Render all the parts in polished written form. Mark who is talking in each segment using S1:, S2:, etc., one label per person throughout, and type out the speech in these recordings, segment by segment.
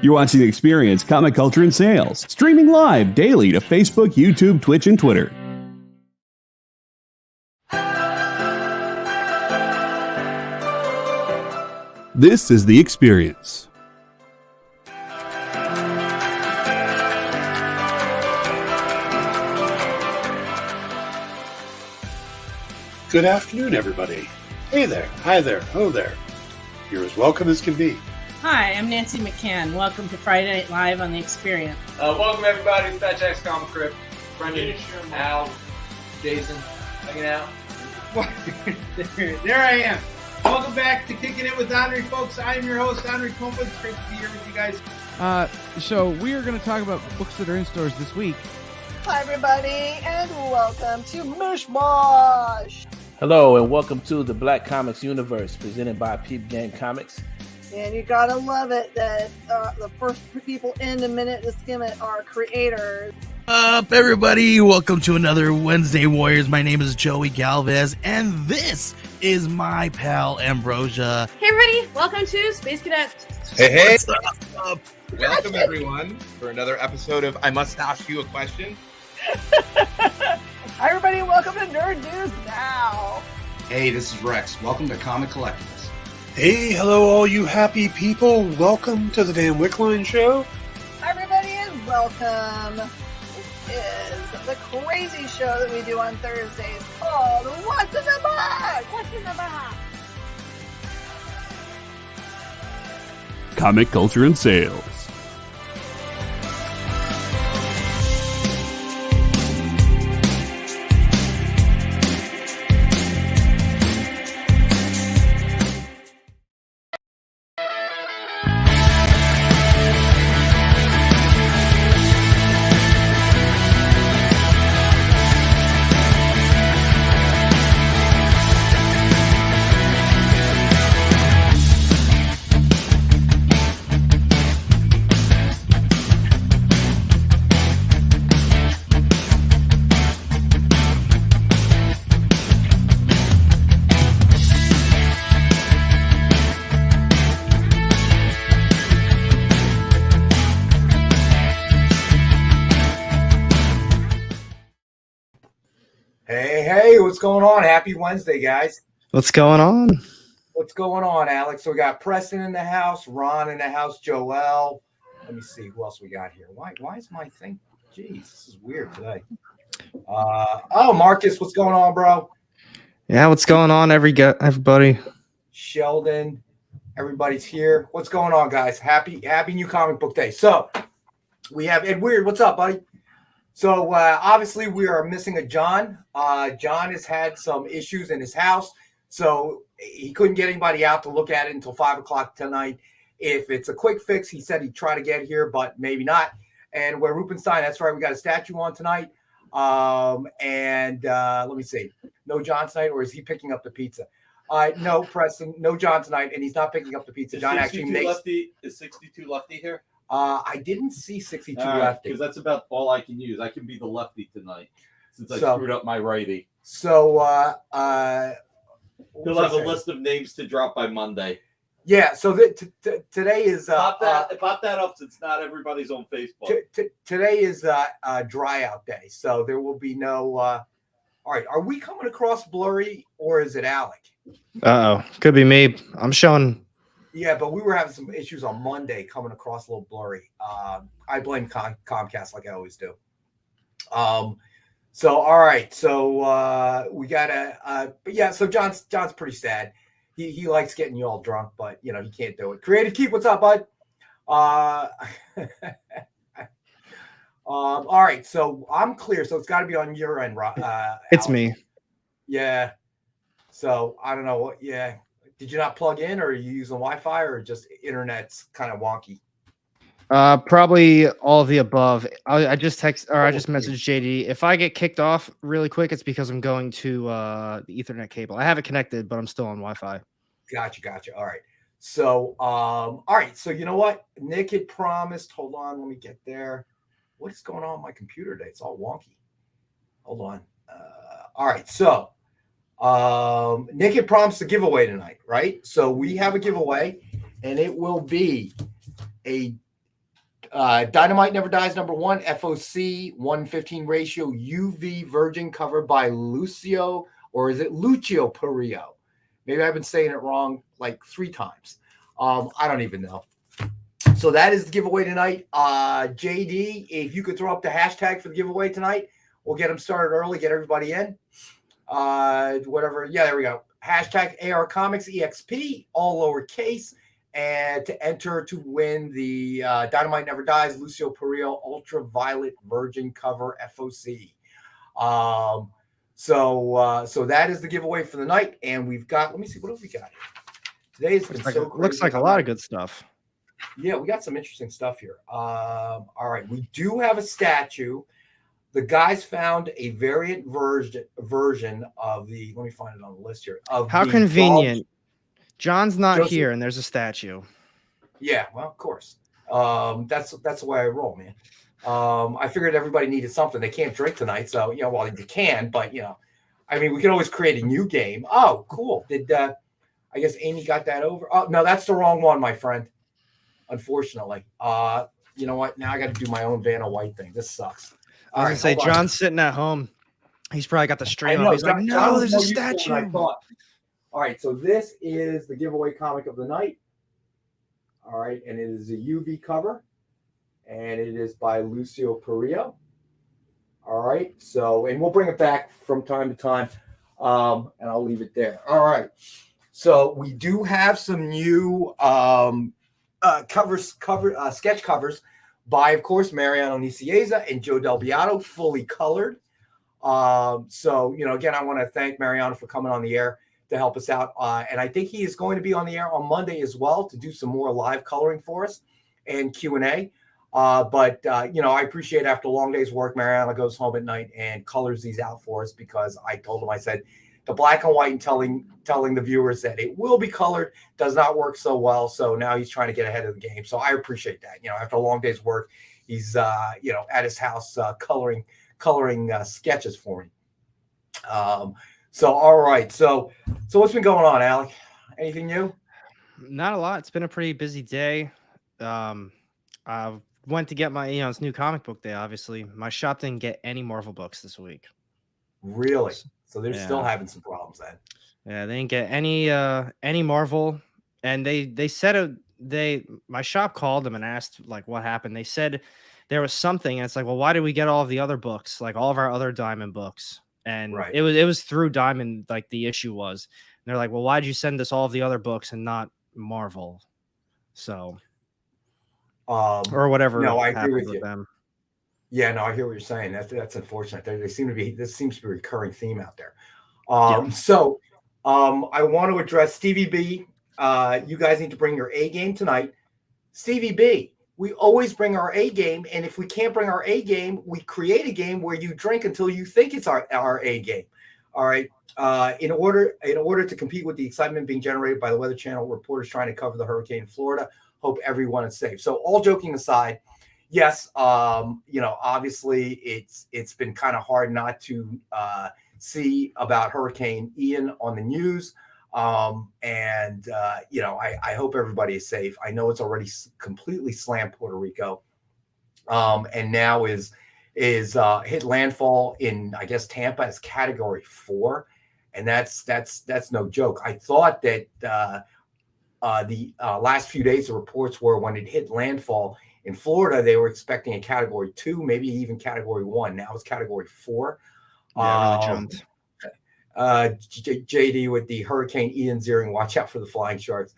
S1: You're watching The Experience, Comic Culture and Sales, streaming live daily to Facebook, YouTube, Twitch, and Twitter. This is The Experience.
S2: Good afternoon, everybody. Hey there, hi there, hello there. You're as welcome as can be.
S3: Hi, I'm Nancy McCann. Welcome to Friday Night Live on The Experience.
S4: Welcome, everybody. It's Fat Jack's Comic Crypt. Brendan, Al, Jason, hanging out.
S5: There I am. Welcome back to Kicking It with Henry, folks. I'm your host, Henry Compa. It's great to be here with you guys.
S6: So we are going to talk about books that are in stores this week.
S7: Hi, everybody, and welcome to Mishmash.
S8: Hello, and welcome to the Black Comics Universe, presented by Peep Gang Comics.
S7: And you gotta love it that the first people in to minute to skim it are creators.
S9: Up, everybody! Welcome to another Wednesday Warriors. My name is Joey Galvez, and this is my pal Ambrosia.
S10: Hey, everybody! Welcome to Space Cadet.
S11: Hey!
S9: What's up?
S11: Welcome, everyone, for another episode of I Must Ask You a Question.
S7: Hi, everybody! Welcome to Nerd News Now.
S12: Hey, this is Rex. Welcome to Comic Collectables.
S2: Hey, hello, all you happy people. Welcome to the Dan Wickline Show.
S7: Hi, everybody, and welcome. This is the crazy show that we do on Thursdays called What's in the Box?
S10: What's in the box?
S1: Comic Culture and Sales.
S11: Hey, what's going on? Happy Wednesday, guys.
S6: What's going on?
S11: What's going on, Alex? So we got Preston in the house, Ron in the house, Joel. Let me see who else we got here. Why is my thing? Jeez, this is weird today. Marcus, what's going on, bro?
S6: Yeah, what's going on, everybody?
S11: Sheldon, everybody's here. What's going on, guys? Happy New Comic Book Day. So we have Ed Weird. What's up, buddy? So obviously we are missing a John. John has had some issues in his house, so he couldn't get anybody out to look at it until 5 o'clock tonight. If it's a quick fix, he said he'd try to get here, but maybe not. And we're Rupenstein. That's right. We got a statue on tonight. Let me see. No John tonight, or is he picking up the pizza? No, Preston. No John tonight, and he's not picking up the pizza. John actually makes.
S4: Is 62 lefty here?
S11: I didn't see 62 lefty.
S4: Because that's about all I can use. I can be the lefty tonight since I screwed up my righty.
S11: So
S4: he'll have a list of names to drop by Monday.
S11: Yeah. So today is
S4: pop that up since not everybody's on Facebook.
S11: Today is dry out day, so there will be no. All right, are we coming across blurry or is it Alec?
S6: Could be me. I'm showing.
S11: Yeah, but we were having some issues on Monday coming across a little blurry. I blame Comcast like I always do. So, all right. So we got but yeah, so John's pretty sad. He likes getting you all drunk, but, he can't do it. Creative Keep, what's up, bud? All right. So I'm clear. So it's got to be on your end,
S6: It's
S11: Alex.
S6: me.
S11: Yeah. So I don't know what, yeah. Did you not plug in, or are you using Wi-Fi, or just internet's kind of wonky?
S6: Probably all of the above. I just messaged JD. If I get kicked off really quick, it's because I'm going to the Ethernet cable. I have it connected, but I'm still on Wi-Fi.
S11: Gotcha. All right. So, all right. So you know what? Nick had promised. Hold on. Let me get there. What is going on with my computer today? It's all wonky. Hold on. All right. So Nick had promised a giveaway tonight, right? So we have a giveaway, and it will be a Dynamite Never Dies #1, FOC 115 ratio UV Virgin cover by Lucio, or is it Lucio Perillo? Maybe I've been saying it wrong like 3 times. I don't even know. So that is the giveaway tonight. JD, if you could throw up the hashtag for the giveaway tonight, we'll get them started early, get everybody in. Whatever. Yeah, there we go. Hashtag AR Comics EXP, all lowercase, and to enter to win the Dynamite Never Dies Lucio Perillo Ultraviolet Virgin cover FOC. So that is the giveaway for the night, and we've got. Let me see what have we got here. Today's been so crazy.
S6: Looks like a lot of good stuff.
S11: Yeah, we got some interesting stuff here. All right, we do have a statue. The guys found a variant version of the. Let me find it on the list here.
S6: How convenient. John's not here, and there's a statue.
S11: Yeah, well, of course. That's the way I roll, man. I figured everybody needed something. They can't drink tonight, so well, you can, but I mean, we can always create a new game. Oh, cool. Did I guess Amy got that over? Oh no, that's the wrong one, my friend. Unfortunately. You know what? Now I got to do my own Vanna White thing. This sucks.
S6: I was gonna say, John's sitting at home. He's probably got the stream up. He's like, no, there's a statue.
S11: All right, so this is the giveaway comic of the night. All right, and it is a UV cover, and it is by Lucio Perillo. All right, so, and we'll bring it back from time to time, and I'll leave it there. All right, so we do have some new sketch covers by, of course, Mariano Nicieza and Joe Del Beato, fully colored. So, again, I want to thank Mariano for coming on the air to help us out. And I think he is going to be on the air on Monday as well to do some more live coloring for us and Q&A. But I appreciate after a long day's work, Mariano goes home at night and colors these out for us, because I told him, I said, the black and white and telling the viewers that it will be colored does not work so well. So now he's trying to get ahead of the game. So I appreciate that. After a long day's work, he's, at his house coloring sketches for me. So, all right. So what's been going on, Alec? Anything new?
S6: Not a lot. It's been a pretty busy day. I went to get my, it's new comic book day, obviously. My shop didn't get any Marvel books this week.
S11: Really? So they're still having some problems then.
S6: Yeah, they didn't get any Marvel. And they said my shop called them and asked like what happened. They said there was something, and it's like, well, why did we get all of the other books, like all of our other Diamond books? And it was through Diamond, like the issue was. And they're like, well, why did you send us all of the other books and not Marvel? So or whatever.
S11: No, I agree with you. Them. Yeah, no, I hear what you're saying. That's unfortunate. This seems to be a recurring theme out there. So I want to address Stevie B. You guys need to bring your A game tonight. Stevie B, we always bring our A game, and if we can't bring our A game, we create a game where you drink until you think it's our A game. All right. In order to compete with the excitement being generated by the Weather Channel reporters trying to cover the hurricane in Florida, hope everyone is safe. So all joking aside, yes, obviously it's been kind of hard not to see about Hurricane Ian on the news. I hope everybody is safe. I know it's already completely slammed Puerto Rico, and now is hit landfall in, I guess, Tampa as Category 4, and that's no joke. I thought that the last few days the reports were when it hit landfall in Florida, they were expecting a Category 2, maybe even Category 1. Now it's Category 4.
S6: Yeah, really jumped.
S11: JD with the Hurricane Ian zeroing, watch out for the flying sharks.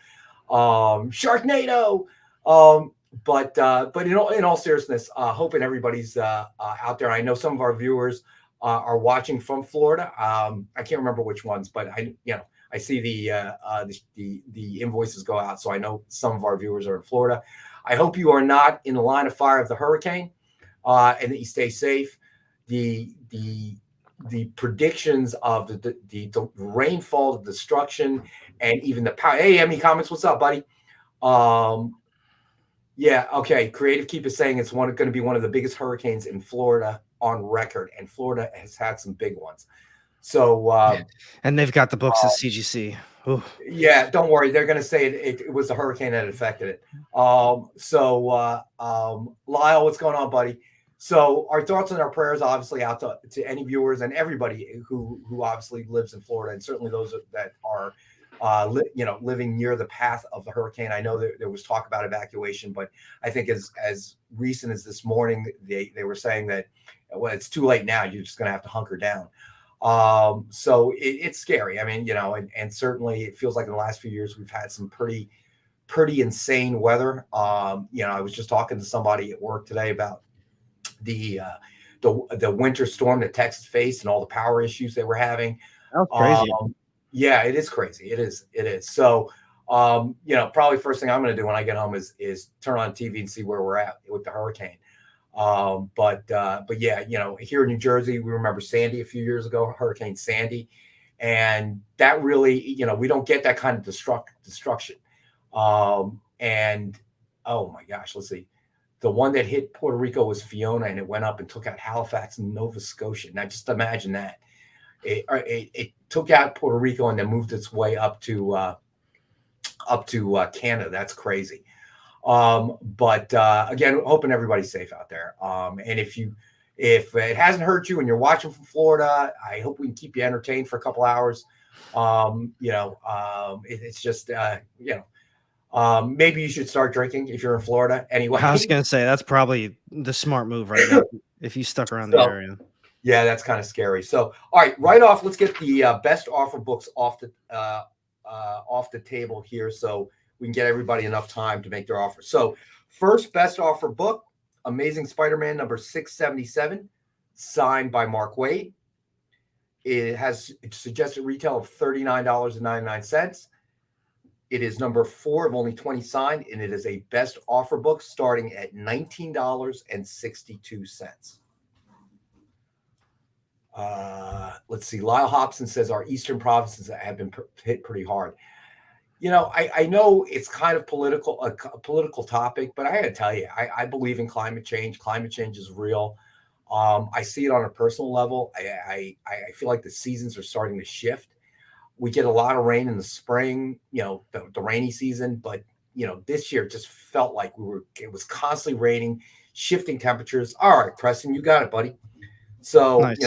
S11: Sharknado. But in all seriousness, hoping everybody's out there. I know some of our viewers are watching from Florida. I can't remember which ones, but I see the invoices go out, so I know some of our viewers are in Florida. I hope you are not in the line of fire of the hurricane, and that you stay safe. The predictions of the rainfall, the destruction, and even the power. Hey, Emmy Comics, what's up, buddy? Yeah, okay. Creative Keep is saying it's going to be one of the biggest hurricanes in Florida on record, and Florida has had some big ones. So,
S6: and they've got the books at CGC.
S11: Yeah, don't worry. They're going to say it was the hurricane that affected it. Lyle, what's going on, buddy? So our thoughts and our prayers, obviously, out to any viewers and everybody who obviously lives in Florida, and certainly those that are, living near the path of the hurricane. I know that there was talk about evacuation, but I think as recent as this morning, they were saying that, well, it's too late now. You're just going to have to hunker down. So it's scary. I mean, and certainly it feels like in the last few years we've had some pretty insane weather. I was just talking to somebody at work today about the winter storm that Texas faced and all the power issues they were having.
S6: That's crazy.
S11: Yeah, it is crazy. It is. So, probably first thing I'm going to do when I get home is turn on TV and see where we're at with the hurricane. But yeah, here in New Jersey, we remember Sandy a few years ago, Hurricane Sandy, and that really, we don't get that kind of destruction. And oh my gosh, let's see, the one that hit Puerto Rico was Fiona, and it went up and took out Halifax and Nova Scotia. Now just imagine that it took out Puerto Rico and then moved its way up to Canada. That's crazy. But again, hoping everybody's safe out there. And if it hasn't hurt you and you're watching from Florida, I hope we can keep you entertained for a couple hours. It's just, maybe you should start drinking if you're in Florida anyway.
S6: I was going to say, that's probably the smart move right now, if you stuck around the area.
S11: Yeah, that's kind of scary. So, all right, right off, let's get the best offer books off the table here. So we can get everybody enough time to make their offer. So first best offer book, Amazing Spider-Man number 677, signed by Mark Waid. It has suggested retail of $39.99. It is number 4 of only 20 signed, and it is a best offer book starting at $19.62. Let's see. Lyle Hobson says our eastern provinces have been hit pretty hard. I know it's kind of a political topic, but I got to tell you, I believe in climate change. Climate change is real. I see it on a personal level. I feel like the seasons are starting to shift. We get a lot of rain in the spring, the rainy season, but this year just felt like it was constantly raining, shifting temperatures. All right, Preston, you got it, buddy. So,
S6: nice.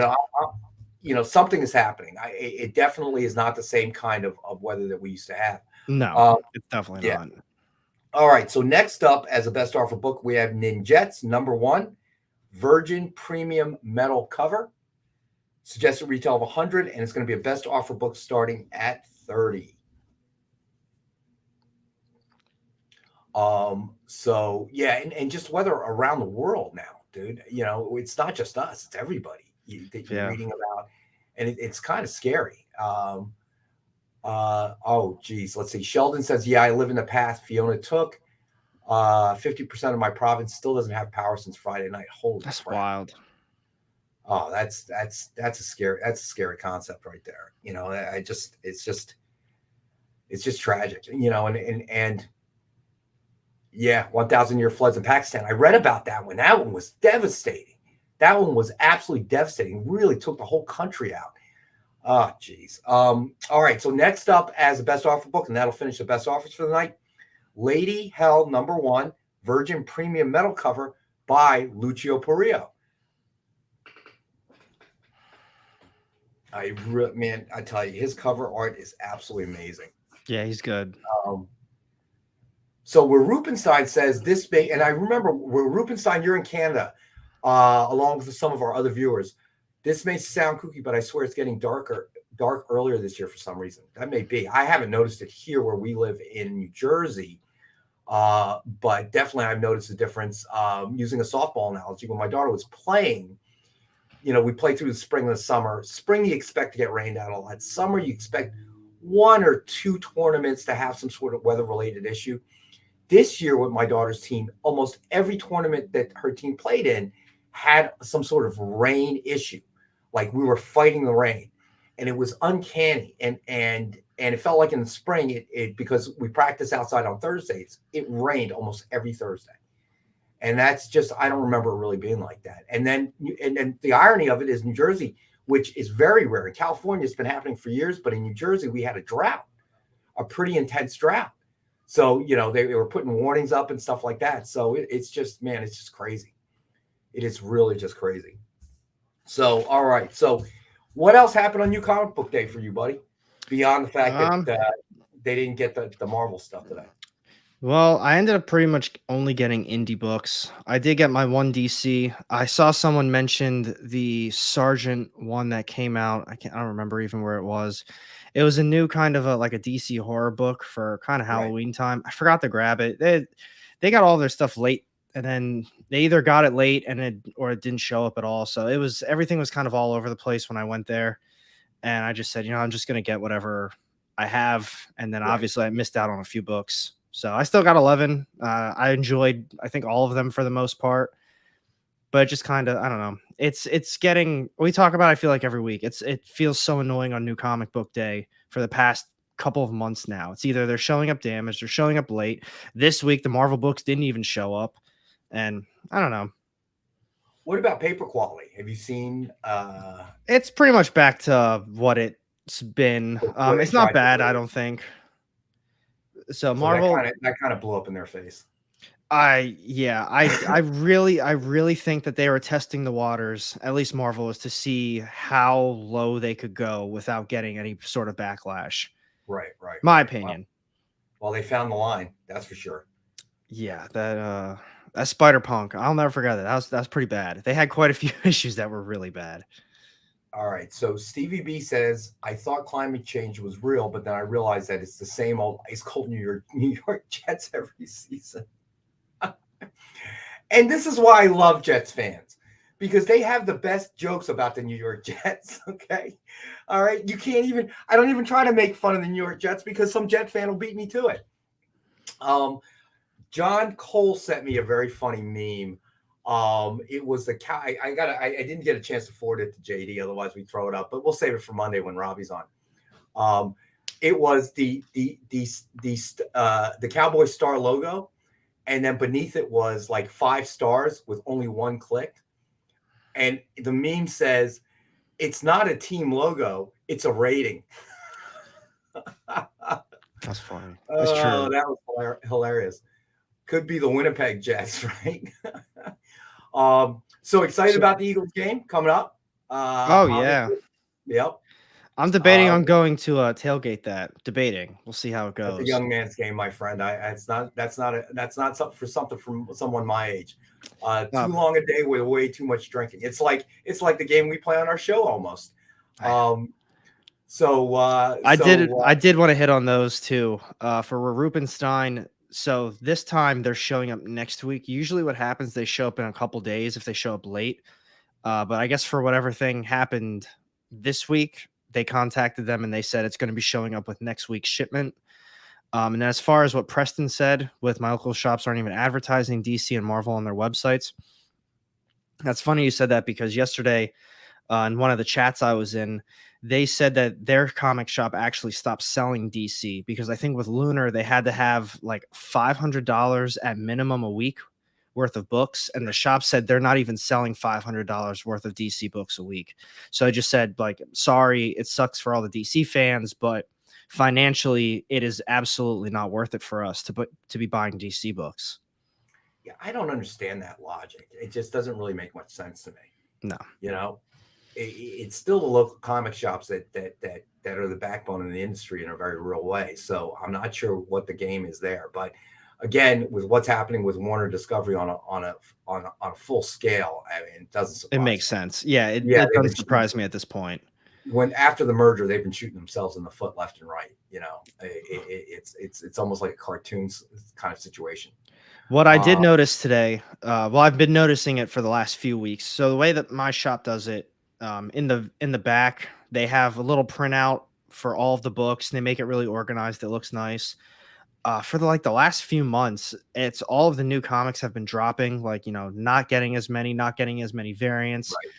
S11: Something is happening. It definitely is not the same kind of weather that we used to have.
S6: No, it's definitely not.
S11: All right. So next up as a best offer book, we have Ninjets number 1, Virgin Premium Metal Cover. Suggested retail of $100, and it's going to be a best offer book starting at $30. So yeah, and just weather around the world now, dude. It's not just us; it's everybody that you're reading about, and it's kind of scary. Oh geez, let's see. Sheldon says, "Yeah, I live in the path Fiona took. 50% of my province still doesn't have power since Friday night. Holy,
S6: that's
S11: crap.
S6: Wild.
S11: Oh, that's a scary concept right there. It's just tragic. And yeah, 1,000-year floods in Pakistan. I read about that one. That one was devastating. That one was absolutely devastating. Really took the whole country out. Oh, geez. All right. So next up as a best offer book, and that'll finish the best offers for the night. Lady Hell number 1, Virgin Premium Metal Cover by Lucio Perillo. I tell you, his cover art is absolutely amazing.
S6: Yeah, he's good.
S11: So where Rupenstein says this may, and I remember where Rupenstein, you're in Canada, along with some of our other viewers. This may sound kooky, but I swear it's getting dark earlier this year for some reason. That may be. I haven't noticed it here where we live in New Jersey, but definitely I've noticed a difference. Using a softball analogy, when my daughter was playing, we play through the spring and the summer. Spring, you expect to get rained out a lot. Summer, you expect 1 or 2 tournaments to have some sort of weather-related issue. This year with my daughter's team, almost every tournament that her team played in had some sort of rain issue. Like we were fighting the rain, and it was uncanny. And it felt like in the spring, it because we practice outside on Thursdays, it rained almost every Thursday. And that's just, I don't remember it really being like that. And then the irony of it is New Jersey, which is very rare. In California, it's been happening for years, but in New Jersey, we had a drought. a pretty intense drought. So, they were putting warnings up and stuff like that. So it's just, man, it's just crazy. It is really just crazy. So, all right. So what else happened on New Comic Book Day for you, buddy? Beyond the fact that they didn't get the Marvel stuff today.
S6: Well, I ended up pretty much only getting indie books. I did get my one DC. I saw someone mentioned the Sergeant one that came out. I don't remember even where it was. It was a new kind of a DC horror book for kind of Halloween time. I forgot to grab it. They got all their stuff late, and then they either got it late or it didn't show up at all. So everything was kind of all over the place when I went there. And I just said, I'm just gonna get whatever I have. And then obviously I missed out on a few books. So I still got 11. I enjoyed, I think, all of them for the most part. But it just kind of, I don't know. It's getting, we talk about, I feel like every week. It feels so annoying on New Comic Book Day for the past couple of months now. It's either they're showing up damaged, they're showing up late. This week, the Marvel books didn't even show up. And I don't know.
S11: What about paper quality? Have you seen?
S6: It's pretty much back to what it's been. It's not bad, I don't think. So Marvel,
S11: that kind of blew up in their face.
S6: I really think that they were testing the waters, at least Marvel, is to see how low they could go without getting any sort of backlash.
S11: Right.
S6: My opinion.
S11: Well, they found the line, that's for sure.
S6: Yeah, that Spider-Punk, I'll never forget that. That was pretty bad. They had quite a few issues that were really bad.
S11: All right, so Stevie B says, I thought climate change was real, but then I realized that it's the same old ice cold New York Jets every season. And this is why I love Jets fans, because they have the best jokes about the New York Jets, okay? All right, I don't even try to make fun of the New York Jets because some Jet fan will beat me to it. John Cole sent me a very funny meme. It was the cow. I didn't get a chance to forward it to JD, otherwise we throw it up. But we'll save it for Monday when Robbie's on. It was the Cowboy Star logo, and then beneath it was like 5 stars with only 1 click. And the meme says, "It's not a team logo; it's a rating."
S6: That's funny. That's true.
S11: That was hilarious. Could be the Winnipeg Jets, right? So excited about the Eagles game coming up.
S6: Yeah.
S11: Yep.
S6: I'm debating on going to tailgate that. Debating. We'll see how it goes.
S11: It's a young man's game, my friend. That's not something from someone my age. Too long a day with way too much drinking. It's like the game we play on our show almost. I did want to hit on those too. For Rubenstein. So this time they're showing up next week. Usually what happens, they show up in a couple days if they show up late. But I guess for whatever thing happened this week, they contacted them and they said it's going to be showing up with next week's shipment. And as far as what Preston said, with my local shops aren't even advertising DC and Marvel on their websites. That's funny you said that, because yesterday in one of the chats I was in, they said that their comic shop actually stopped selling DC because I think with Lunar, they had to have like $500 at minimum a week worth of books. And the shop said they're not even selling $500 worth of DC books a week. So I just said, like, sorry, it sucks for all the DC fans, but financially it is absolutely not worth it for us to be buying DC books. Yeah, I don't understand that logic. It just doesn't really make much sense to me.
S6: No.
S11: It's still the local comic shops that are the backbone of the industry in a very real way. So I'm not sure what the game is there, but again, with what's happening with Warner Discovery on a full scale, I mean, it doesn't surprise
S6: me. It makes sense. Yeah, it doesn't surprise me at this point.
S11: When after the merger, they've been shooting themselves in the foot left and right. It's almost like a cartoon kind of situation.
S6: What I did notice today, I've been noticing it for the last few weeks. So the way that my shop does it, in the back, they have a little printout for all of the books, and they make it really organized. It looks nice. For the last few months, it's all of the new comics have been dropping, not getting as many variants. Right.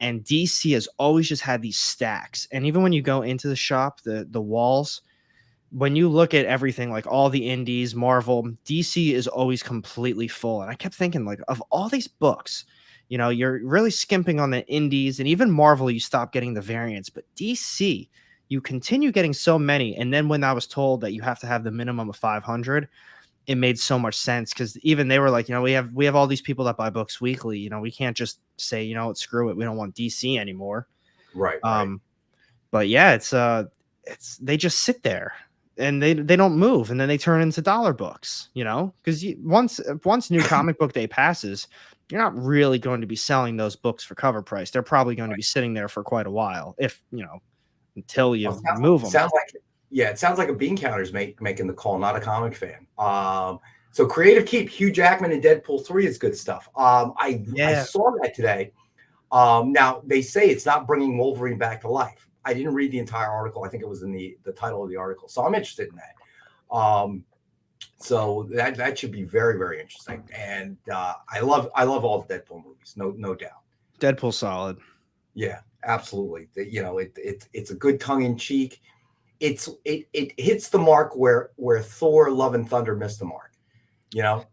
S6: And DC has always just had these stacks. And even when you go into the shop, the walls, when you look at everything, like all the indies, Marvel, DC is always completely full. And I kept thinking, of all these books, you're really skimping on the indies, and even Marvel, you stop getting the variants. But DC, you continue getting so many. And then when I was told that you have to have the minimum of 500, it made so much sense, because even they were like, we have all these people that buy books weekly. We can't just say, screw it, we don't want DC anymore.
S11: Right.
S6: But yeah, it's they just sit there and they don't move, and then they turn into dollar books, because once New Comic Book Day passes, you're not really going to be selling those books for cover price. They're probably going to be sitting there for quite a while, if until you move them.
S11: It sounds like a bean counter's making the call, not a comic fan. So Creative Keep, Hugh Jackman in Deadpool 3 is good stuff. I saw that today. Now they say it's not bringing Wolverine back to life. I didn't read the entire article. I think it was in the title of the article. So I'm interested in that. So that should be very, very interesting. And I love all the Deadpool movies, no doubt.
S6: Deadpool's solid.
S11: Yeah, absolutely. It's a good tongue in cheek. It hits the mark where Thor: Love and Thunder missed the mark. Yeah.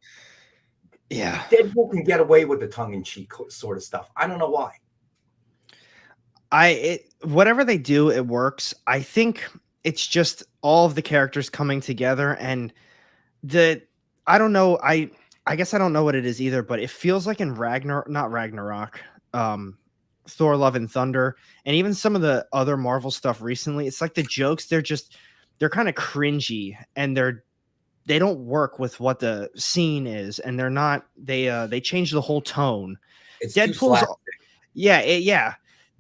S11: Deadpool can get away with the tongue in cheek sort of stuff. I don't know why.
S6: Whatever they do, it works. I think it's just all of the characters coming together, and I don't know. I guess I don't know what it is either, but it feels like in not Ragnarok, Thor: Love and Thunder, and even some of the other Marvel stuff recently, it's like the jokes, they're kind of cringy, and they don't work with what the scene is, and they're not, they change the whole tone.
S11: It's
S6: Deadpool's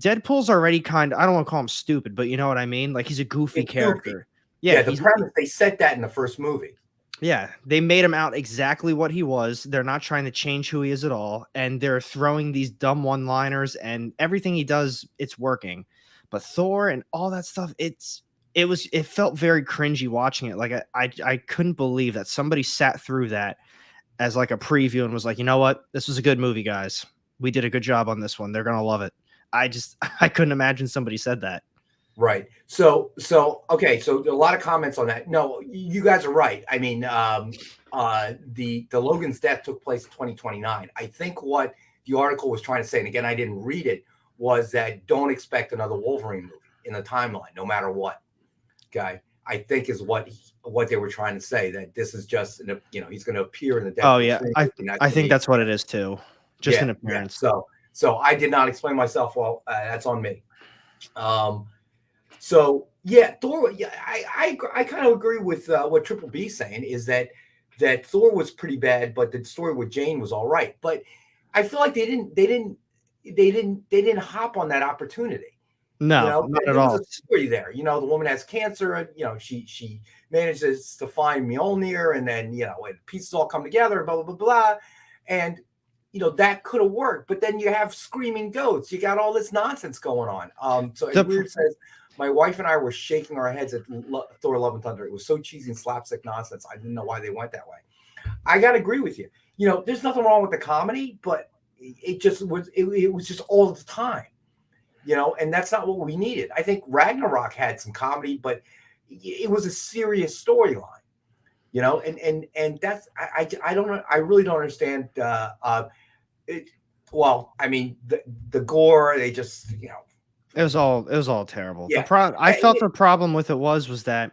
S6: Deadpool's already I don't want to call him stupid, but you know what I mean? Like, he's a goofy character.
S11: Yeah, the premise, they set that in the first movie.
S6: Yeah, they made him out exactly what he was. They're not trying to change who he is at all, and they're throwing these dumb one-liners, and everything he does, it's working. But Thor and all that stuff, it felt very cringy watching it. Like, I couldn't believe that somebody sat through that as like a preview and was like, you know what, this was a good movie, guys. We did a good job on this one. They're gonna love it. I couldn't imagine somebody said that.
S11: Right. So okay. So a lot of comments on that. No, you guys are right. I mean, the Logan's death took place in 2029. I think what the article was trying to say, and again, I didn't read it, was that don't expect another Wolverine movie in the timeline, no matter what. Okay. I think is what they were trying to say, that this is just, he's going to appear in the death.
S6: Oh yeah. I think that's what it is too. Just an appearance.
S11: Yeah. So I did not explain myself well. That's on me. So yeah, Thor. Yeah, I kind of agree with what Triple B's saying, is that Thor was pretty bad, but the story with Jane was all right. But I feel like they didn't hop on that opportunity.
S6: No, not at all.
S11: There's a story there. The woman has cancer, and she manages to find Mjolnir, and then and pieces all come together, blah blah blah blah, and that could have worked, but then you have screaming goats. You got all this nonsense going on. So Weird says, my wife and I were shaking our heads at Thor: Love and Thunder. It was so cheesy and slapstick nonsense. I didn't know why they went that way. I got to agree with you. There's nothing wrong with the comedy, but it just was, it was just all the time, and that's not what we needed. I think Ragnarok had some comedy, but it was a serious storyline, and that's, I don't know. I really don't understand, well, I mean, the gore, they just,
S6: It was all terrible.
S11: Yeah.
S6: I felt the problem with it was that,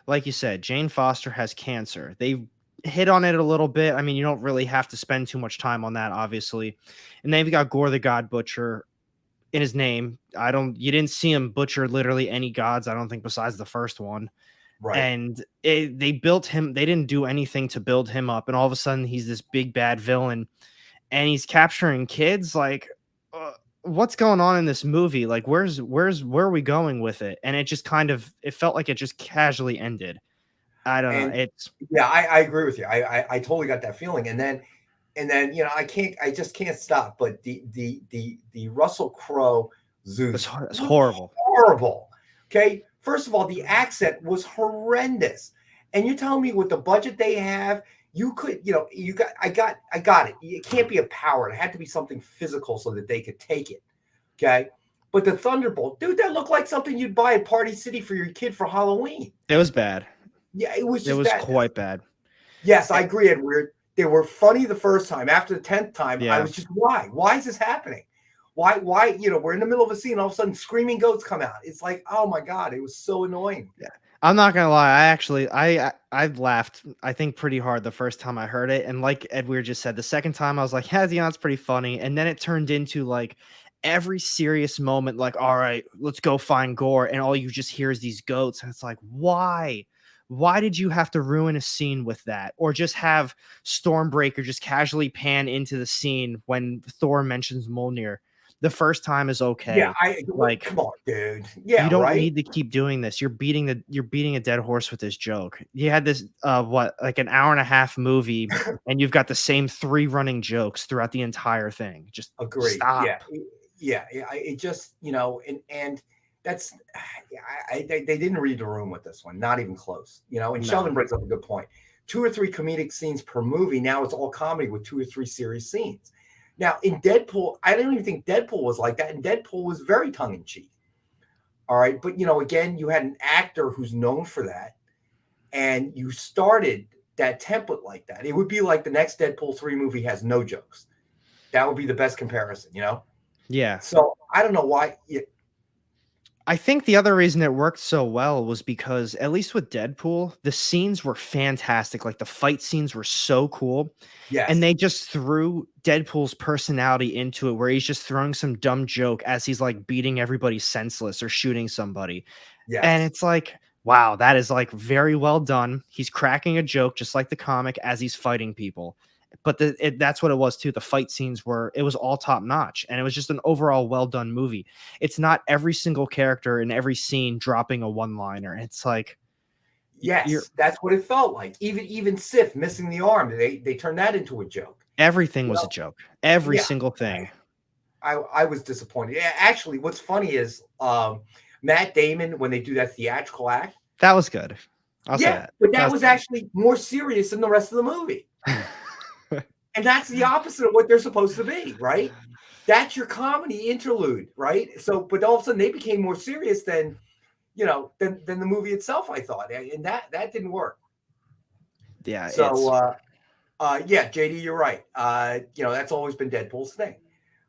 S6: like you said, Jane Foster has cancer. They hit on it a little bit. I mean, you don't really have to spend too much time on that, obviously. And then you've got Gore the God Butcher in his name. You didn't see him butcher literally any gods, I don't think, besides the first one.
S11: Right.
S6: And they built him. They didn't do anything to build him up. And all of a sudden he's this big bad villain, and he's capturing kids. Like, what's going on in this movie? Like, where are we going with it? And it just it felt like it just casually ended. I don't know.
S11: I agree with you. I totally got that feeling. And then I just can't stop. But the Russell Crowe Zeus,
S6: it's horrible.
S11: Horrible. Okay. First of all, the accent was horrendous. And you're telling me with the budget they have, you could, I got it. It can't be a power. It had to be something physical so that they could take it. Okay. But the Thunderbolt, dude, that looked like something you'd buy at Party City for your kid for Halloween.
S6: It was bad.
S11: Yeah, it was
S6: quite bad.
S11: Yes, I agree, Edward. They were funny the first time. After the 10th time, I was just, why? Why is this happening? Why? We're in the middle of a scene, all of a sudden screaming goats come out. It's like, oh my God, it was so annoying.
S6: Yeah. I'm not gonna lie. I laughed, I think, pretty hard the first time I heard it. And like Edward just said, the second time I was like, yeah, it's pretty funny. And then it turned into like every serious moment, like, all right, let's go find Gore. And all you just hear is these goats. And it's like, why? Why did you have to ruin a scene with that? Or just have Stormbreaker just casually pan into the scene when Thor mentions Mjolnir? The first time is okay.
S11: Yeah,
S6: like,
S11: come on, dude. Yeah,
S6: you don't
S11: right?
S6: need to keep doing this. You're beating a dead horse with this joke. You had this like an hour and a half movie, and you've got the same 3 running jokes throughout the entire thing. Just
S11: agree.
S6: Stop.
S11: Yeah. It just and that's they didn't read the room with this one, not even close. And
S6: No.
S11: Sheldon brings up a good point. 2 or 3 comedic scenes per movie. Now it's all comedy with 2 or 3 serious scenes. Now, in Deadpool, I don't even think Deadpool was like that. And Deadpool was very tongue-in-cheek. All right. But, again, you had an actor who's known for that. And you started that template like that. It would be like the next Deadpool 3 movie has no jokes. That would be the best comparison,
S6: Yeah.
S11: So, I don't know why.
S6: I think the other reason it worked so well was because, at least with Deadpool, the scenes were fantastic. Like, the fight scenes were so cool.
S11: Yes.
S6: And they just threw Deadpool's personality into it, where he's just throwing some dumb joke as he's like beating everybody senseless or shooting somebody.
S11: Yes.
S6: And it's like, wow, that is like very well done. He's cracking a joke just like the comic as he's fighting people. But that's what it was too. The fight scenes it was all top notch, and it was just an overall well done movie. It's not every single character in every scene dropping a one-liner. It's like,
S11: yes, that's what it felt like. Even Sif missing the arm, they turned that into a joke.
S6: Everything was a joke. Every single thing.
S11: I was disappointed. Yeah, actually, what's funny is Matt Damon, when they do that theatrical act,
S6: that was good. I'll say that.
S11: But that was actually more serious than the rest of the movie. And that's the opposite of what they're supposed to be, right? That's your comedy interlude, right? So, but all of a sudden they became more serious than the movie itself, I thought. And that didn't work.
S6: Yeah.
S11: So, JD, you're right. That's always been Deadpool's thing.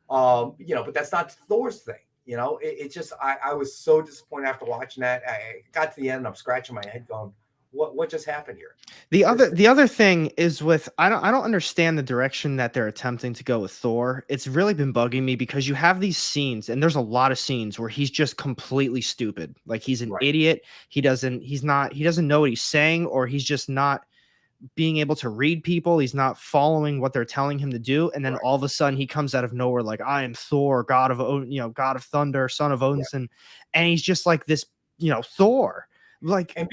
S11: But that's not Thor's thing. It just, I was so disappointed after watching that. I got to the end and I'm scratching my head going, what just happened here?
S6: The other thing is with I don't understand the direction that they're attempting to go with Thor. It's really been bugging me because you have these scenes, and there's a lot of scenes where he's just completely stupid. Like, he's an idiot. He doesn't know what he's saying, or he's just not being able to read people. He's not following what they're telling him to do. And then all of a sudden he comes out of nowhere like, I am Thor, God of thunder, son of Odin. And he's just like this, Thor. Like,
S11: and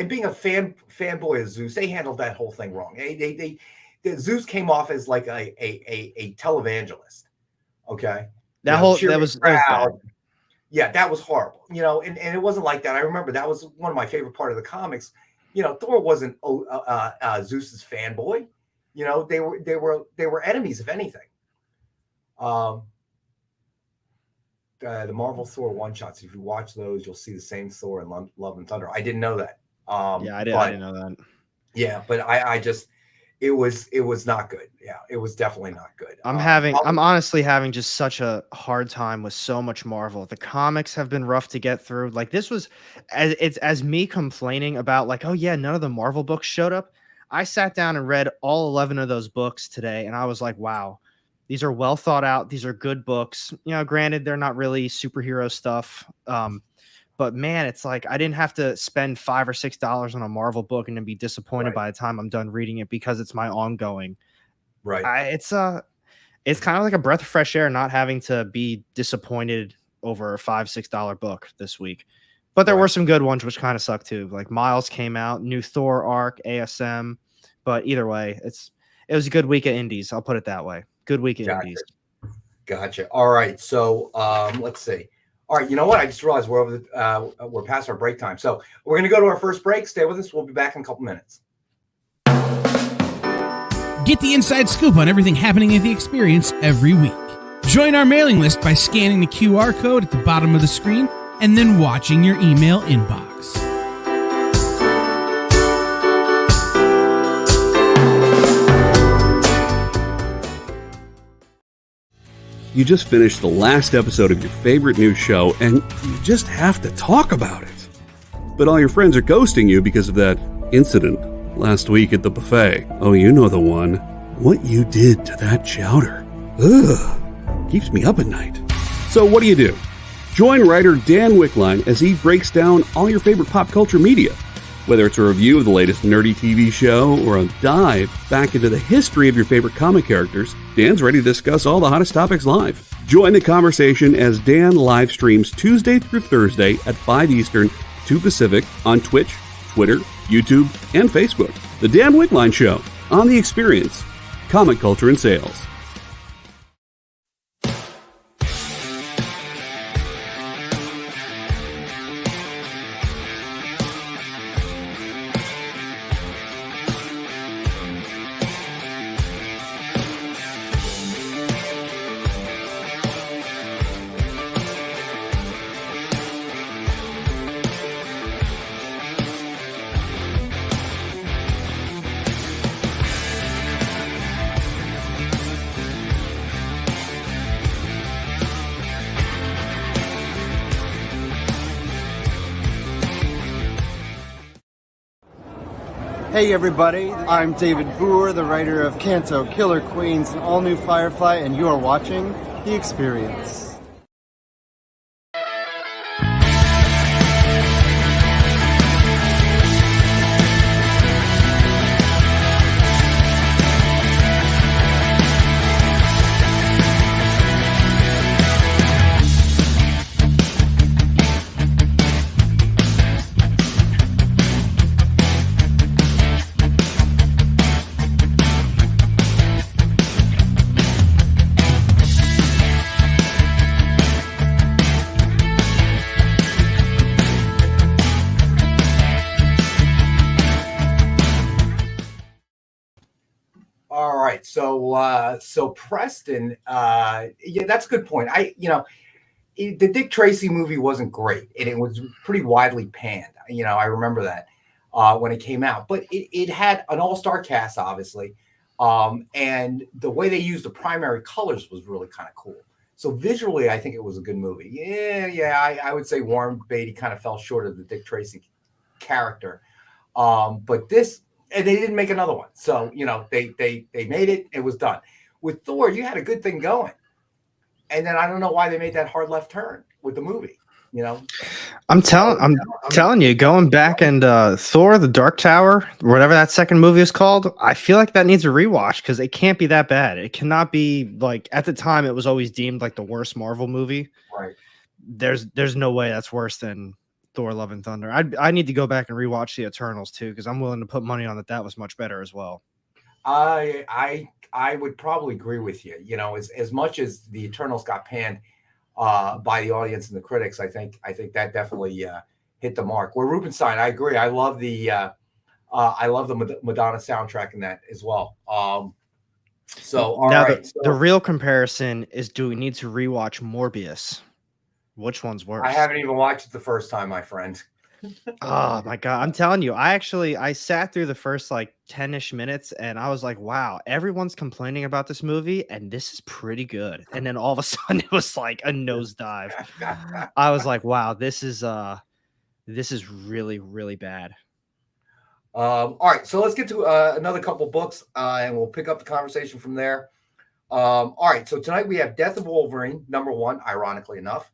S11: being a fanboy of Zeus, they handled that whole thing wrong. Zeus came off as like a televangelist. Okay,
S6: that was bad.
S11: Yeah, that was horrible. And it wasn't like that. I remember that was one of my favorite part of the comics. Thor wasn't Zeus's fanboy. They were enemies, if anything. The Marvel Thor one shots. If you watch those, you'll see the same Thor in Love and Thunder. I didn't know that.
S6: I didn't know that.
S11: Yeah, but I just, it was not good. Yeah, it was definitely not good.
S6: I'm honestly having just such a hard time with so much Marvel. The comics have been rough to get through. Like, this was, as me complaining about like, oh yeah, none of the Marvel books showed up. I sat down and read all 11 of those books today, and I was like, wow, these are well thought out. These are good books. Granted, they're not really superhero stuff. But man, it's like I didn't have to spend $5 or $6 on a Marvel book and then be disappointed by the time I'm done reading it because it's my ongoing.
S11: Right.
S6: It's kind of like a breath of fresh air not having to be disappointed over a $5, $6 book this week. But there were some good ones which kind of sucked too. Like Miles came out, new Thor arc, ASM. But either way, it was a good week at Indies. I'll put it that way. Good week at Indies.
S11: Gotcha. All right. So let's see. All right, you know what? I just realized we're past our break time. So we're going to go to our first break. Stay with us. We'll be back in a couple minutes.
S13: Get the inside scoop on everything happening at the experience every week. Join our mailing list by scanning the QR code at the bottom of the screen and then watching your email inbox.
S1: You just finished the last episode of your favorite new show, and you just have to talk about it. But all your friends are ghosting you because of that incident last week at the buffet. Oh, you know the one. What you did to that chowder. Ugh. Keeps me up at night. So what do? Join writer Dan Wickline as he breaks down all your favorite pop culture media. Whether it's a review of the latest nerdy TV show or a dive back into the history of your favorite comic characters, Dan's ready to discuss all the hottest topics live. Join the conversation as Dan live streams Tuesday through Thursday at 5 Eastern, 2 Pacific on Twitch, Twitter, YouTube, and Facebook. The Dan Wickline Show on The Experience, Comic Culture and Sales.
S14: Hey everybody, I'm David Boer, the writer of Kanto, Killer Queens, and All New Firefly, and you are watching The Experience.
S11: So Preston, yeah, that's a good point. The Dick Tracy movie wasn't great, and it was pretty widely panned. I remember that when it came out, but it had an all-star cast, obviously, and the way they used the primary colors was really kind of cool. So visually, I think it was a good movie. I would say Warren Beatty kind of fell short of the Dick Tracy character, but this. And they didn't make another one. So, they made it. It was done. With Thor, you had a good thing going. And then I don't know why they made that hard left turn with the movie,
S6: I'm telling you, going back and Thor, the Dark Tower, whatever that second movie is called, I feel like that needs a rewatch because it can't be that bad. It cannot be like, at the time, it was always deemed like the worst Marvel movie.
S11: Right.
S6: There's no way that's worse than Thor: Love and Thunder. I need to go back and rewatch the Eternals too because I'm willing to put money on that was much better as well.
S11: I would probably agree with you. As much as the Eternals got panned by the audience and the critics, I think that definitely hit the mark. Where Rubenstein, I agree. I love the Madonna soundtrack in that as well.
S6: The real comparison is: do we need to rewatch Morbius? Which one's worse?
S11: I haven't even watched it the first time, my friend.
S6: Oh my God. I'm telling you, I sat through the first like 10-ish minutes and I was like, wow, everyone's complaining about this movie and this is pretty good. And then all of a sudden it was like a nosedive. I was like, wow, this is really, really bad.
S11: All right. So let's get to another couple books and we'll pick up the conversation from there. All right. So tonight we have Death of Wolverine, #1, ironically enough.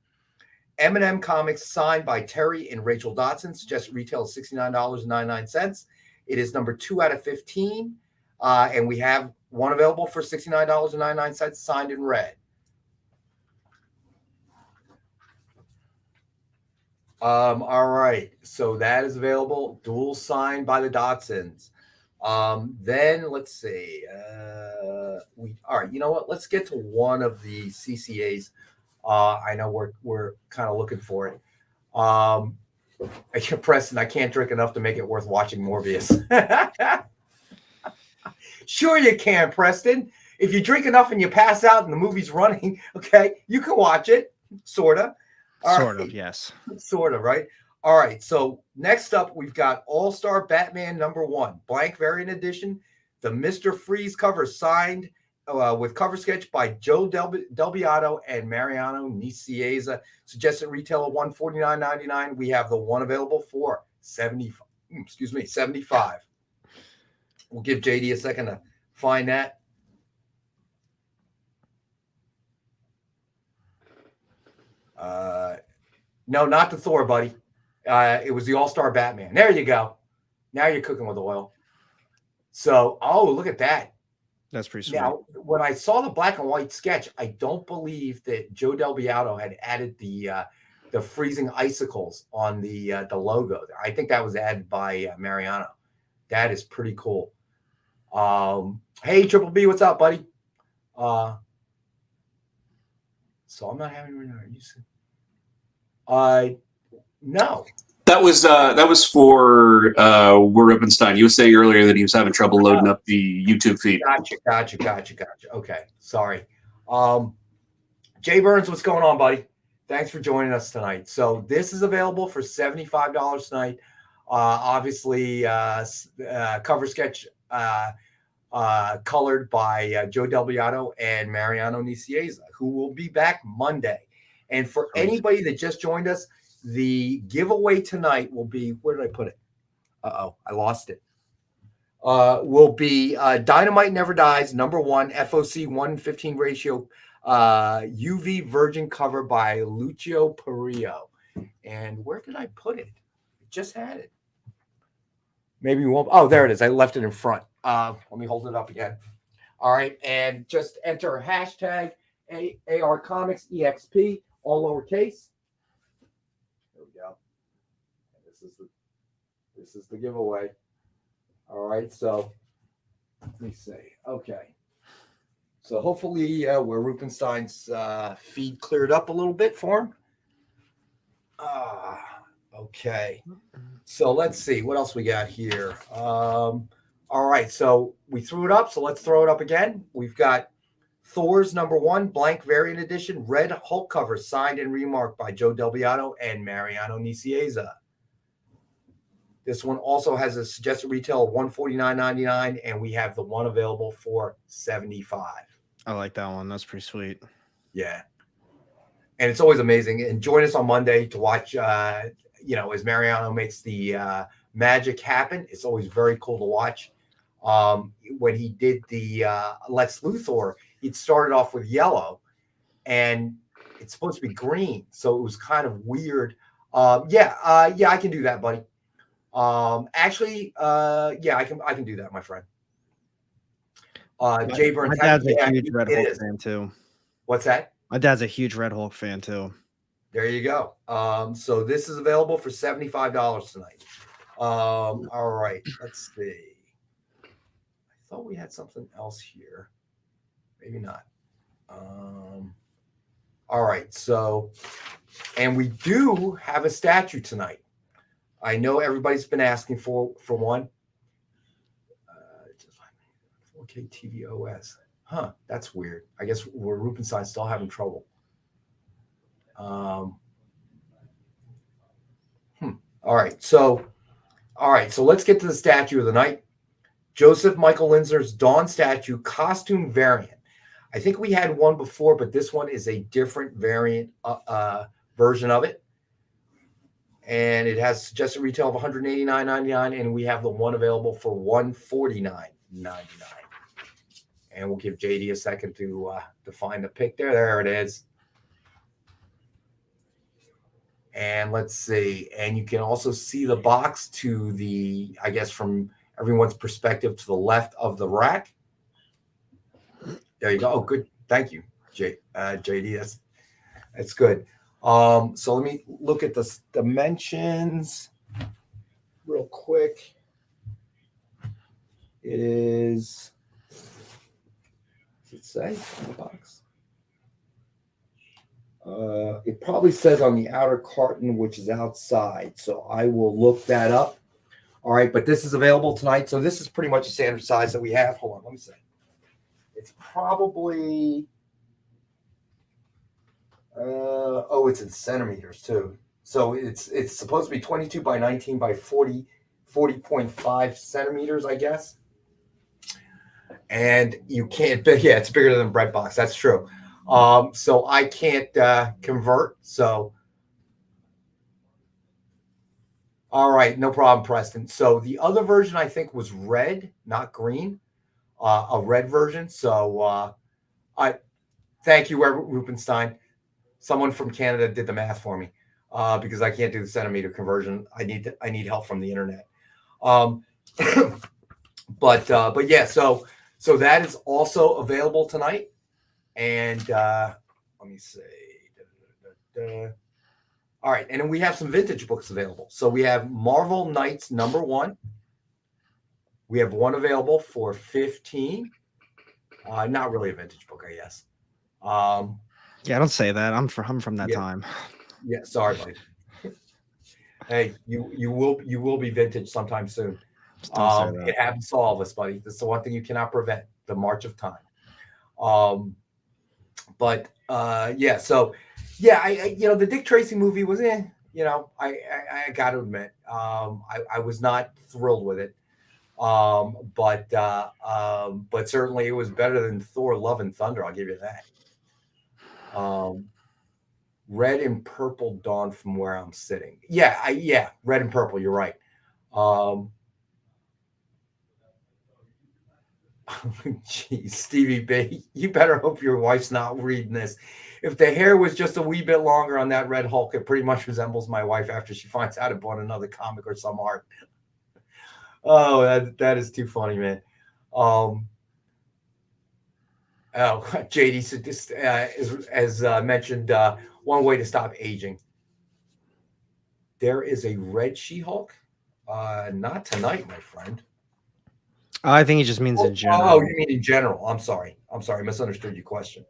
S11: M&M Comics signed by Terry and Rachel Dotson. Suggested retail is $69.99. It is number 2 out of 15. And we have one available for $69.99 signed in red. All right. So that is available. Dual signed by the Dotsons. Then let's see. All right. You know what? Let's get to one of the CCAs. I know we're kind of looking for it. Preston, I can't drink enough to make it worth watching Morbius. Sure you can, Preston. If you drink enough and you pass out and the movie's running, okay, you can watch it. Sort of.
S6: Sort of, yes.
S11: Sort of, right? All right. So next up, we've got All-Star Batman #1, blank variant edition. The Mr. Freeze cover signed with cover sketch by Joe Del Beato and Mariano Nicieza. Suggested retail of $149.99. We have the one available for $75. We'll give JD a second to find that. No, not the Thor, buddy. It was the All-Star Batman. There you go. Now you're cooking with oil. So, look at that.
S6: That's pretty sweet.
S11: Now, when I saw the black and white sketch, I don't believe that Joe Del Beato had added the freezing icicles on the logo. I think that was added by Mariano. That is pretty cool. Hey, Triple B, what's up, buddy? So I'm not having no.
S1: That was for Will Rippenstein. You were saying earlier that he was having trouble loading up the YouTube feed.
S11: Gotcha. Okay, sorry. Jay Burns, what's going on, buddy? Thanks for joining us tonight. So this is available for $75 tonight. Obviously, cover sketch colored by Joe Del Beato and Mariano Nicieza, who will be back Monday. And for anybody that just joined us, the giveaway tonight will be, where did I put it? I lost it. Will be Dynamite Never Dies, #1, FOC 1:15 ratio, UV Virgin cover by Lucio Perillo. And where did I put it? I just had it. Maybe you won't. Oh, there it is. I left it in front. Let me hold it up again. All right. And just enter hashtag AR Comics EXP, all lowercase. There we go. This is the giveaway. All right. So let me see. Okay. So hopefully where Rupenstein's feed cleared up a little bit for him. Okay. So let's see what else we got here. All right. So we threw it up. So let's throw it up again. We've got Thor's #1 blank variant edition red Hulk cover signed and remarked by Joe Del Beato and Mariano Nicieza. This one also has a suggested retail of $149.99, and we have the one available for $75.
S6: I like that one. That's pretty sweet.
S11: Yeah. And it's always amazing. And join us on Monday to watch, as Mariano makes the magic happen. It's always very cool to watch. When he did the Lex Luthor, it started off with yellow, and it's supposed to be green. So it was kind of weird. I can do that, buddy. I can do that, my friend. Jay Burns.
S6: My dad's a huge Red Hulk fan too.
S11: What's that?
S6: My dad's a huge Red Hulk fan too.
S11: There you go. So this is available for $75 tonight. All right. Let's see. I thought we had something else here. Maybe not. All right. So, and we do have a statue tonight. I know everybody's been asking for one. 4K TV OS. Huh, that's weird. I guess we're Rupenstein still having trouble. All right. So let's get to the statue of the night. Joseph Michael Linsner's Dawn statue costume variant. I think we had one before, but this one is a different variant version of it. And it has suggested retail of $189.99, and we have the one available for $149.99. And we'll give JD a second to find the pic there. There it is. And let's see. And you can also see the box to the, I guess, from everyone's perspective to the left of the rack. There you go. Oh, good. Thank you, JD. That's good. So let me look at the dimensions real quick. It is, does it say on the box? It probably says on the outer carton, which is outside. So I will look that up. All right, but this is available tonight. So this is pretty much a standard size that we have. Hold on, let me see. It's probably, it's in centimeters too. So it's supposed to be 22 by 19 by 40.5 centimeters, I guess. and you can't. Yeah, it's bigger than a bread box. That's true. So I can't convert. So, all right, no problem, Preston. So the other version I think was red, not green, a red version. So I thank you, Rubenstein. Someone from Canada did the math for me because I can't do the centimeter conversion. I need help from the internet. But yeah, so that is also available tonight. And let me see. All right, and then we have some vintage books available. So we have Marvel Knights #1. We have one available for $15. Not really a vintage book, I guess.
S6: Yeah, don't say that. I'm from that time.
S11: Yeah, sorry, buddy. Hey, you will be vintage sometime soon. It happens to all of us, buddy. That's the one thing you cannot prevent: the march of time. But yeah, so yeah, I the Dick Tracy movie was I got to admit, I was not thrilled with it. But certainly it was better than Thor: Love and Thunder. I'll give you that. Red and purple dawn from where I'm sitting. Yeah, red and purple. You're right. Geez, Stevie B, you better hope your wife's not reading this. If the hair was just a wee bit longer on that Red Hulk, it pretty much resembles my wife after she finds out I bought another comic or some art. Oh, that is too funny, man. JD said this as mentioned, one way to stop aging. There is a red She-Hulk. Not tonight, my friend.
S6: I think he just means in general.
S11: Oh, you mean in general? I'm sorry. Misunderstood your question.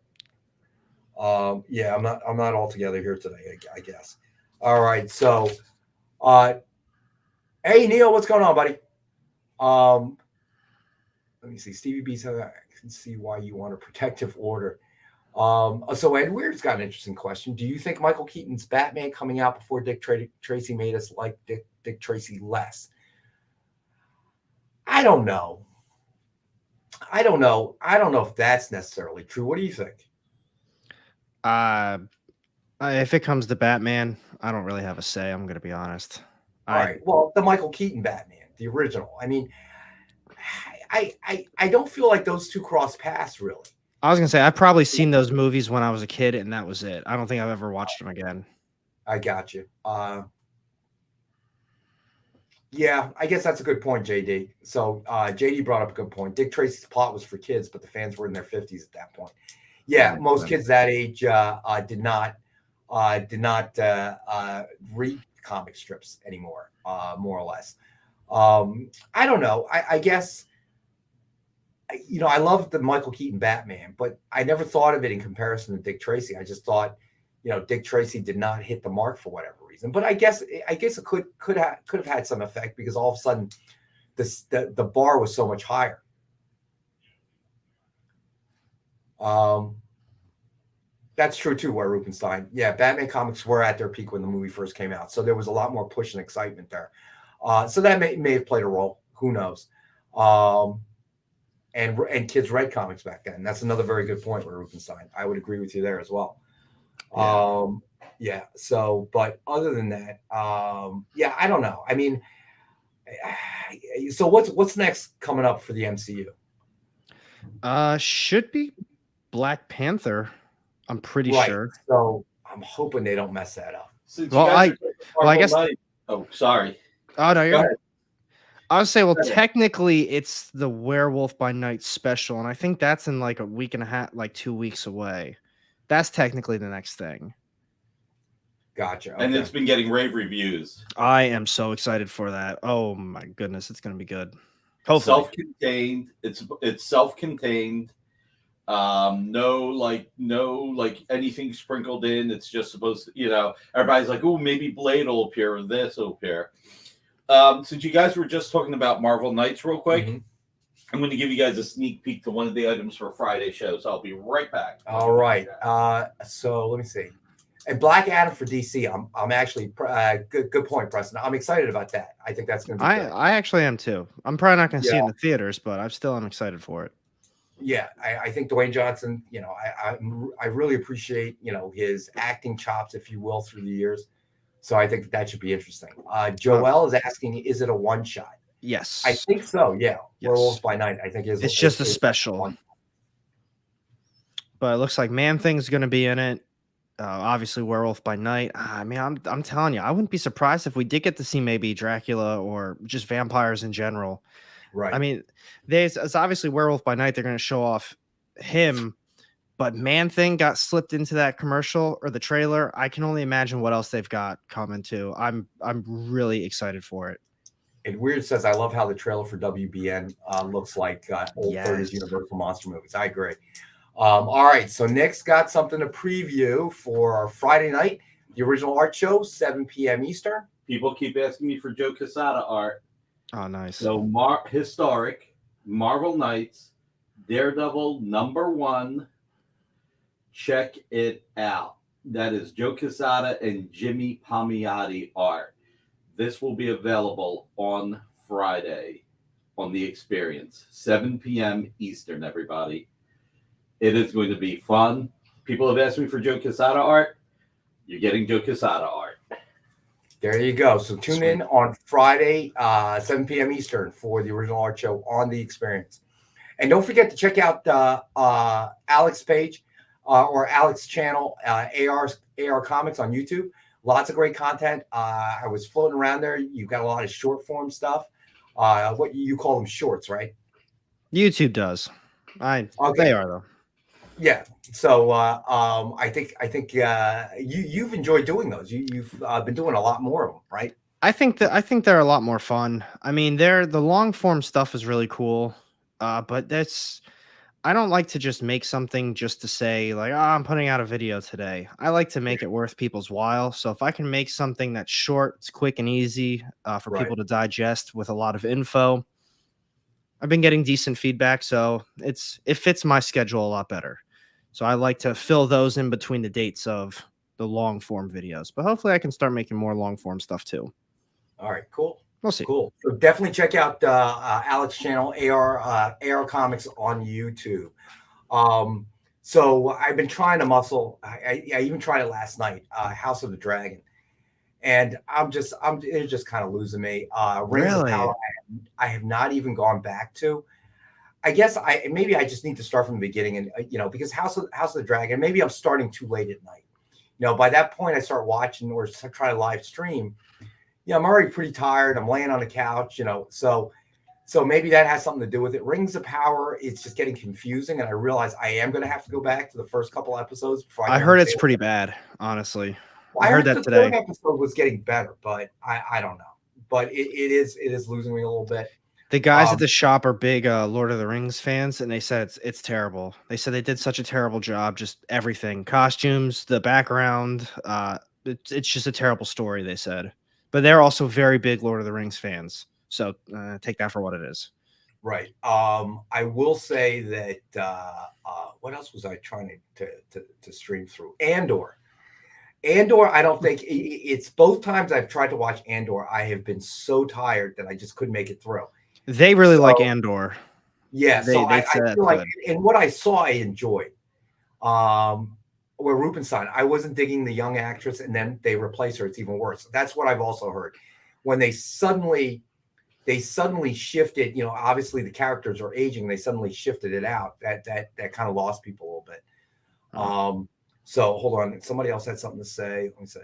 S11: Yeah, I'm not all together here today, I guess. All right. So, hey, Neil, what's going on, buddy? Let me see. Stevie B said, I can see why you want a protective order. So Ed Weird's got an interesting question. Do you think Michael Keaton's Batman coming out before Dick Tracy made us like Dick Tracy less? I don't know. I don't know if that's necessarily true. What do you think?
S6: If it comes to Batman, I don't really have a say. I'm going to be honest.
S11: All right. Well, the Michael Keaton Batman, the original. I mean, I don't feel like those two cross paths really.
S6: I was going to say, I've probably seen those movies when I was a kid, and that was it. I don't think I've ever watched them again.
S11: I got you. Yeah, I guess that's a good point, JD. So JD brought up a good point. Dick Tracy's plot was for kids, but the fans were in their 50s at that point. Yeah, most kids that age did not read comic strips anymore, more or less. I don't know. I guess, I love the Michael Keaton Batman, but I never thought of it in comparison to Dick Tracy. I just thought, Dick Tracy did not hit the mark for whatever reason. But I guess it could have had some effect because all of a sudden the bar was so much higher. That's true too, Where Rubenstein. Yeah, Batman comics were at their peak when the movie first came out, so there was a lot more push and excitement there. So that may have played a role. Who knows? And kids read comics back then. That's another very good point, Where Rubenstein. I would agree with you there as well. Yeah. So, but other than that, yeah, I don't know. I mean, so what's next coming up for the MCU?
S6: Should be Black Panther. I'm pretty sure.
S11: So I'm hoping they don't mess that up.
S6: I guess.
S15: Oh, sorry.
S6: Oh no, you're. I would say, well, technically, it's the Werewolf by Night special, and I think that's in like a week and a half, like 2 weeks away. That's technically the next thing.
S11: Gotcha. Okay.
S15: And it's been getting rave reviews.
S6: I am so excited for that. Oh my goodness, it's going to be good. Hopefully.
S15: Self-contained. It's self-contained. No anything sprinkled in. It's just supposed to, everybody's like, oh, maybe Blade will appear or this will appear. Since you guys were just talking about Marvel Knights real quick, I'm going to give you guys a sneak peek to one of the items for Friday show. So I'll be right back.
S11: All right. So let me see. And Black Adam for DC. I'm actually good point, Preston. I'm excited about that. I think that's going to be good.
S6: I actually am too. I'm probably not going to see it in the theaters, but I'm excited for it.
S11: Yeah, I think Dwayne Johnson, I really appreciate, his acting chops, if you will, through the years. So I think that should be interesting. Joel is asking, is it a one shot?
S6: Yes.
S11: I think so. Yeah.
S6: Yes.
S11: Werewolves by Night, I think
S6: It's just a special. But it looks like Man Thing's going to be in it. Obviously, Werewolf by Night. I mean, I'm telling you, I wouldn't be surprised if we did get to see maybe Dracula or just vampires in general.
S11: Right.
S6: I mean, it's obviously Werewolf by Night. They're going to show off him, but Man Thing got slipped into that commercial or the trailer. I can only imagine what else they've got coming too. I'm really excited for it.
S11: And Weird says, I love how the trailer for WBN looks like old 30s
S6: Yes.
S11: Universal Monster movies. I agree. All right, so Nick's got something to preview for Friday night, the original art show, 7 p.m. Eastern.
S15: People keep asking me for Joe Quesada art.
S6: Oh, nice.
S15: So historic, Marvel Knights, Daredevil #1. Check it out. That is Joe Quesada and Jimmy Palmiotti art. This will be available on Friday on The Experience, 7 p.m. Eastern, everybody. It is going to be fun. People have asked me for Joe Quesada art. You're getting Joe Quesada art.
S11: There you go. So tune in on Friday, 7 p.m. Eastern for the original art show on The Experience. And don't forget to check out Alex's page or Alex's channel, AR Comics on YouTube. Lots of great content. I was floating around there. You've got a lot of short form stuff. What you call them shorts, right?
S6: YouTube does. They are though.
S11: Yeah. So I think you've enjoyed doing those. You've been doing a lot more of them, right?
S6: I think they're a lot more fun. I mean, the long form stuff is really cool, but I don't like to just make something just to say like, oh, I'm putting out a video today. I like to make it worth people's while. So if I can make something that's short, it's quick and easy for people to digest with a lot of info. I've been getting decent feedback, so it fits my schedule a lot better. So I like to fill those in between the dates of the long form videos. But hopefully I can start making more long form stuff too.
S11: All right, cool.
S6: We'll see.
S11: Cool. So definitely check out Alex's channel, AR Comics on YouTube. So I've been trying to muscle. I even tried it last night, House of the Dragon. And it's just kind of losing me. Rings of Power, I have not even gone back to. I guess maybe I just need to start from the beginning, and because House of the Dragon, maybe I'm starting too late at night. By that point I start watching or try to live stream. I'm already pretty tired. I'm laying on the couch, so maybe that has something to do with it. Rings of Power, it's just getting confusing, and I realize I am going to have to go back to the first couple episodes before
S6: I heard it's pretty bad, honestly.
S11: Well,
S6: I heard that
S11: the
S6: today.
S11: third episode was getting better, but I don't know. But it is losing me a little bit.
S6: The guys at the shop are big Lord of the Rings fans, and they said it's terrible. They said they did such a terrible job, just everything, costumes, the background. It's just a terrible story, they said. But they're also very big Lord of the Rings fans, so take that for what it is.
S11: Right. I will say that what else was I trying to stream through? Andor, I don't think it's both times I've tried to watch Andor. I have been so tired that I just couldn't make it through.
S6: They really like Andor.
S11: Yeah, so I
S6: said,
S11: feel like, and what I saw, I enjoyed. Where Rubenstein, I wasn't digging the young actress, and then they replace her. It's even worse. That's what I've also heard. When they suddenly shifted, obviously the characters are aging. They suddenly shifted it out. That kind of lost people a little bit. So hold on. Somebody else had something to say. Let me see.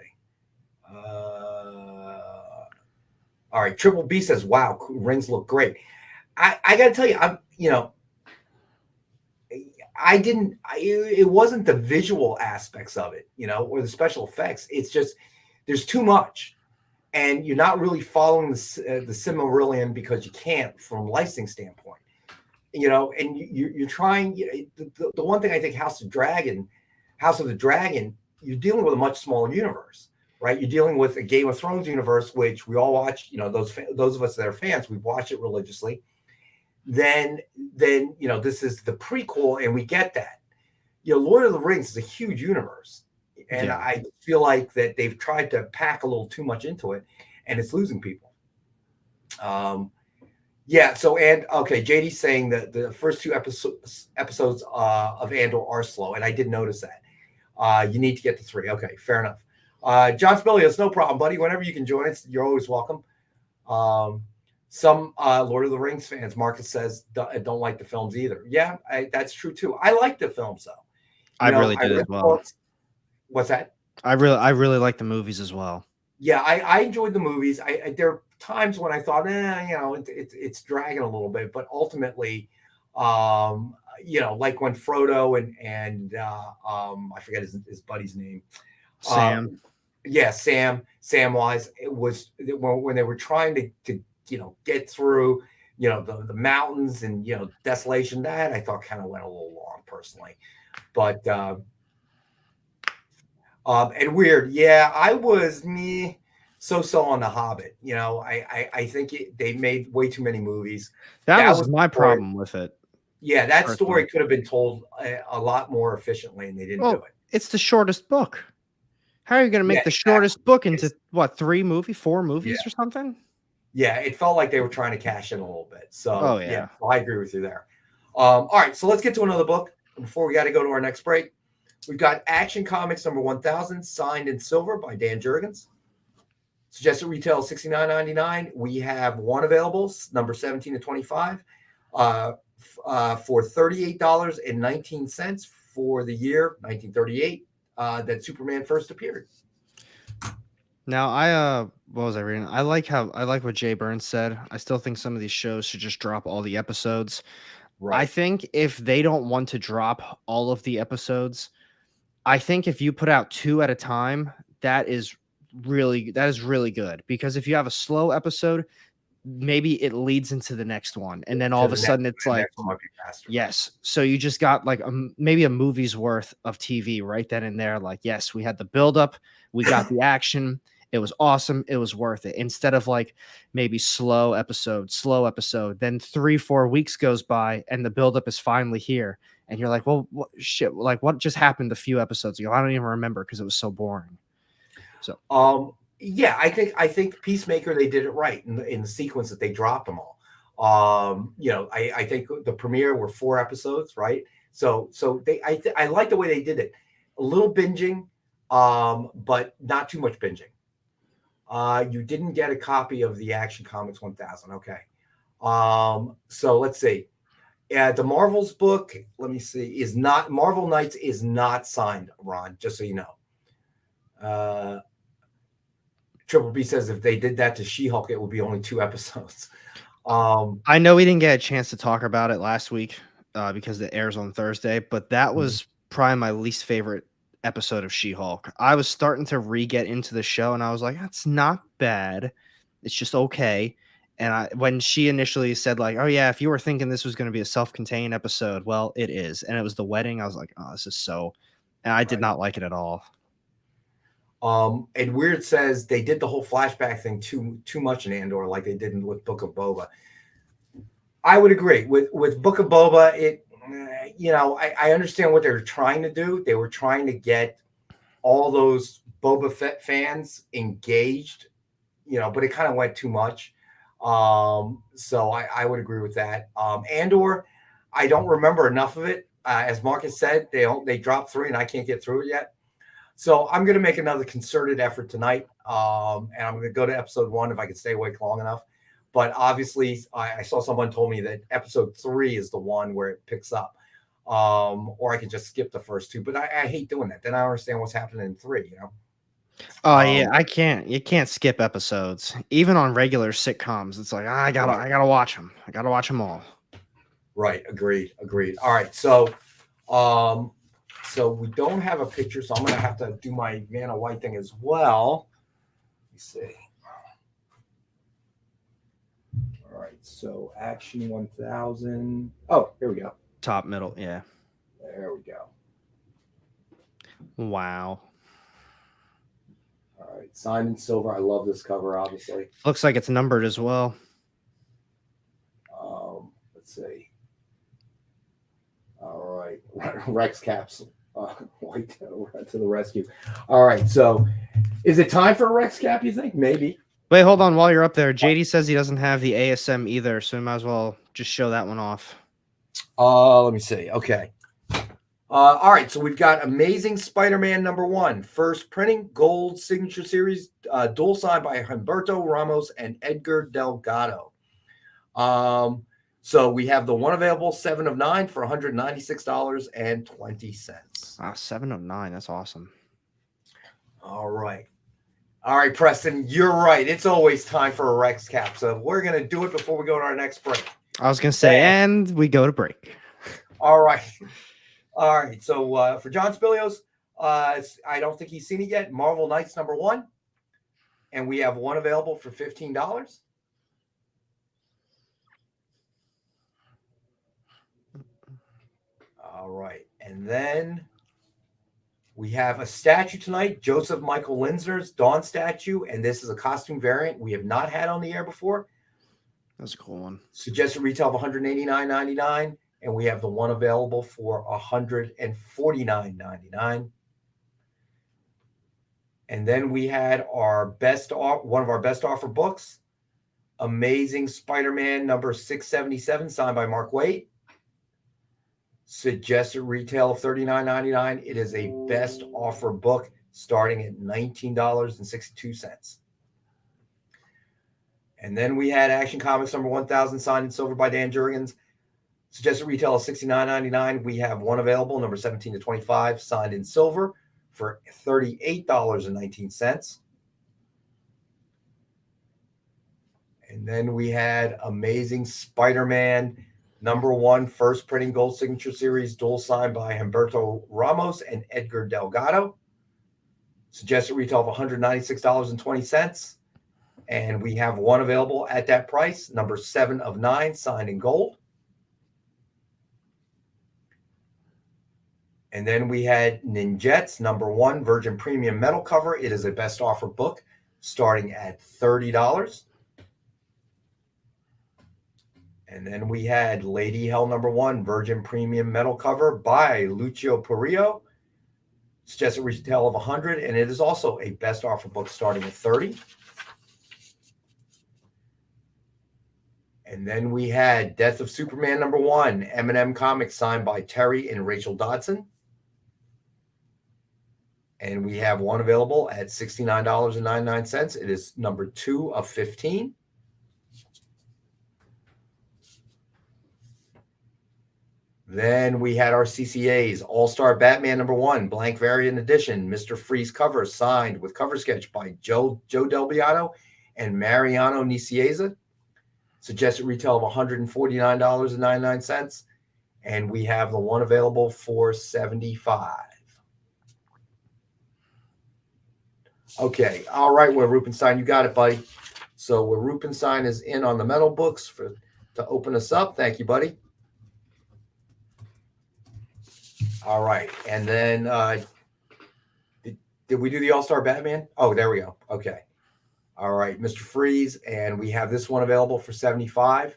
S11: All right. Triple B says, wow, rings look great. I got to tell you, it wasn't the visual aspects of it, or the special effects. It's just, there's too much. And you're not really following the Silmarillion because you can't from a licensing standpoint, and you're trying, the one thing I think House of the Dragon, you're dealing with a much smaller universe, right? You're dealing with a Game of Thrones universe, which we all watch, those of us that are fans, we watch it religiously. Then this is the prequel, and we get that. Lord of the Rings is a huge universe, and yeah. I feel like that they've tried to pack a little too much into it, and it's losing people. Yeah. So and okay, JD's saying that the first two episodes of Andor are slow, and I did notice that. You need to get to 3. Okay, fair enough. John Spilly, it's no problem, buddy. Whenever you can join us, you're always welcome. Some Lord of the Rings fans, Marcus says, don't like the films either. Yeah, that's true too. I like the films though.
S6: I really did as well.
S11: What's that?
S6: I really like the movies as well.
S11: Yeah, I enjoyed the movies. There are times when I thought, it's dragging a little bit, but ultimately, like when Frodo and I forget his buddy's name,
S6: Sam.
S11: Samwise. It was when they were trying to get through the mountains and desolation. That I thought kind of went a little long personally, but and weird. Yeah, I was so on The Hobbit. I think they made way too many movies.
S6: That was my problem with it.
S11: Yeah, that story could have been told a lot more efficiently, and they didn't do it.
S6: It's the shortest book. How are you going to make the shortest book into what, 4 movies or something?
S11: Yeah, it felt like they were trying to cash in a little bit. So
S6: yeah,
S11: I agree with you there. All right, so let's get to another book before we got to go to our next break. We've got Action Comics number 1000, signed in silver by Dan Jurgens. Suggested retail $69.99. We have one available, number 17 to 25, for $38.19 for the year 1938 that Superman first appeared.
S6: Now, what was I reading? I like what Jay Burns said. I still think some of these shows should just drop all the episodes. Right. I think if they don't want to drop all of the episodes, I think if you put out 2 at a time, that is really good, because if you have a slow episode, maybe it leads into the next one, and then all of a sudden it's like, yes, so you just got like maybe a movie's worth of TV right then and there. Like, yes, we had the buildup, we got the action, it was awesome, it was worth it, instead of like maybe slow episode, then 3-4 weeks goes by and the buildup is finally here, and you're like, well, shit, like what just happened a few episodes ago? I don't even remember because it was so boring. So
S11: yeah, I think Peacemaker, they did it right in the sequence that they dropped them all. I think the premiere were 4 episodes, right? So I like the way they did it. A little binging, but not too much binging. You didn't get a copy of the Action Comics 1000, okay? So let's see. The Marvel's book, let me see, is not Marvel Knights is not signed, Ron, just so you know. Triple B says if they did that to She-Hulk, it would be only 2 episodes.
S6: I know we didn't get a chance to talk about it last week because it airs on Thursday, but that was probably my least favorite episode of She-Hulk. I was starting to re-get into the show, and I was like, that's not bad. It's just okay. And when she initially said like, oh yeah, if you were thinking this was going to be a self-contained episode, well, it is. And it was the wedding. I was like, oh, this is so, and I did not like it at all.
S11: And Weird says they did the whole flashback thing too much in Andor, like they did with Book of Boba. I would agree with Book of Boba. It, I understand what they were trying to do. They were trying to get all those Boba Fett fans engaged, but it kind of went too much. So I would agree with that. Andor, I don't remember enough of it. As Marcus said, they dropped 3 and I can't get through it yet. So I'm going to make another concerted effort tonight, and I'm going to go to episode 1 if I can stay awake long enough. But obviously, I saw someone told me that episode 3 is the one where it picks up, or I could just skip the first 2. But I hate doing that. Then I don't understand what's happening in 3.
S6: Oh yeah, I can't. You can't skip episodes, even on regular sitcoms. It's like I gotta watch them. I gotta watch them all.
S11: Right. Agreed. All right. So, so we don't have a picture, so I'm going to have to do my Vanna White thing as well. Let me see. All right, so Action 1000. Oh, here we go.
S6: Top middle, yeah.
S11: There we go.
S6: Wow.
S11: All right, signed in silver. I love this cover, obviously.
S6: Looks like it's numbered as well.
S11: Let's see. All right, Rex Caps. White to the rescue. All right, so is it time for a Rex Cap, you think? Maybe.
S6: Wait, hold on. While you're up there, JD says he doesn't have the ASM either, so we might as well just show that one off.
S11: Let me see. Okay. All right, so we've got Amazing Spider-Man #1, first printing, gold signature series, dual signed by Humberto Ramos and Edgar Delgado. So we have the one available, 7 of 9 for $196.20.
S6: Ah, 7 of 9. That's awesome.
S11: All right. All right, Preston, you're right. It's always time for a Rex cap. So we're going to do it before we go to our next break.
S6: I was going to say, and we go to break.
S11: All right. All right. So for John Spilios, I don't think he's seen it yet. Marvel Knights #1. And we have one available for $15. All right. And then we have a statue tonight, Joseph Michael Linsner's Dawn statue. And this is a costume variant we have not had on the air before.
S6: That's a cool one.
S11: Suggested retail of $189.99. And we have the one available for $149.99. And then we had one of our best offer books, Amazing Spider-Man #677, signed by Mark Waid. Suggested retail of $39.99. It is a best offer book starting at $19.62. And then we had Action Comics #1000, signed in silver by Dan Jurgens. Suggested retail of $69.99. We have one available, number 17 to 25, signed in silver for $38.19. And then we had Amazing Spider-Man #1, first printing gold signature series, dual signed by Humberto Ramos and Edgar Delgado. Suggested retail of $196.20. And we have one available at that price, number 7 of 9, signed in gold. And then we had Ninjets #1, Virgin Premium metal cover. It is a best offer book starting at $30. And then we had Lady Hell #1, Virgin Premium metal cover by Lucio Perillo. Suggested retail of $100, and it is also a best offer book starting at $30. And then we had Death of Superman #1, M&M Comics, signed by Terry and Rachel Dodson. And we have one available at $69.99. It is number 2 of 15. Then we had our CCAs, All-Star Batman #1, blank variant edition, Mr. Freeze cover, signed with cover sketch by Joe Del Beato and Mariano Nicieza. Suggested retail of $149.99. And we have the one available for $75. Okay, all right, where Rupenstein, you got it, buddy. So where Rupenstein is in on the metal books to open us up. Thank you, buddy. All right, and then did we do the All-Star Batman? Oh, there we go. Okay. All right, Mr. Freeze, and we have this one available for $75.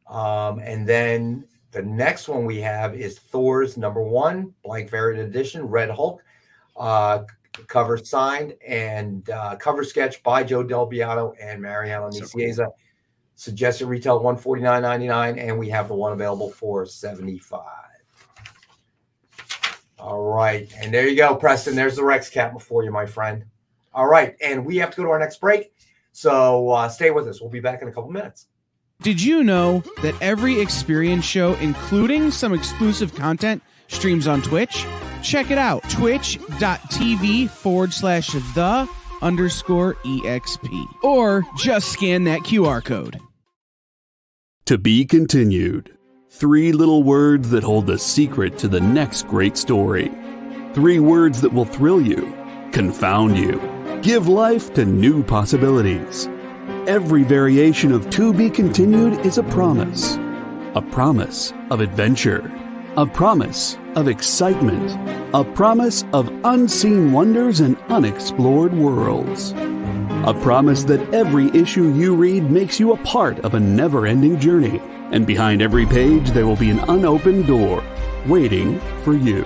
S11: And then the next one we have is Thor's #1, blank variant edition, Red Hulk. Cover signed and cover sketch by Joe Del Beato and Mariano Nicieza. Cool. Suggested retail $149.99, and we have the one available for $75. All right, and there you go, Preston. There's the Rex cap before you, my friend. All right, and we have to go to our next break, so stay with us. We'll be back in a couple minutes.
S13: Did you know that every experience show, including some exclusive content, streams on Twitch? Check it out, twitch.tv/the_EXP. Or just scan that QR code.
S1: To be continued. 3 little words that hold the secret to the next great story. 3 words that will thrill you, confound you, give life to new possibilities. Every variation of To Be Continued is a promise of adventure, a promise of excitement, a promise of unseen wonders and unexplored worlds. A promise that every issue you read makes you a part of a never-ending journey, and behind every page there will be an unopened door waiting for you.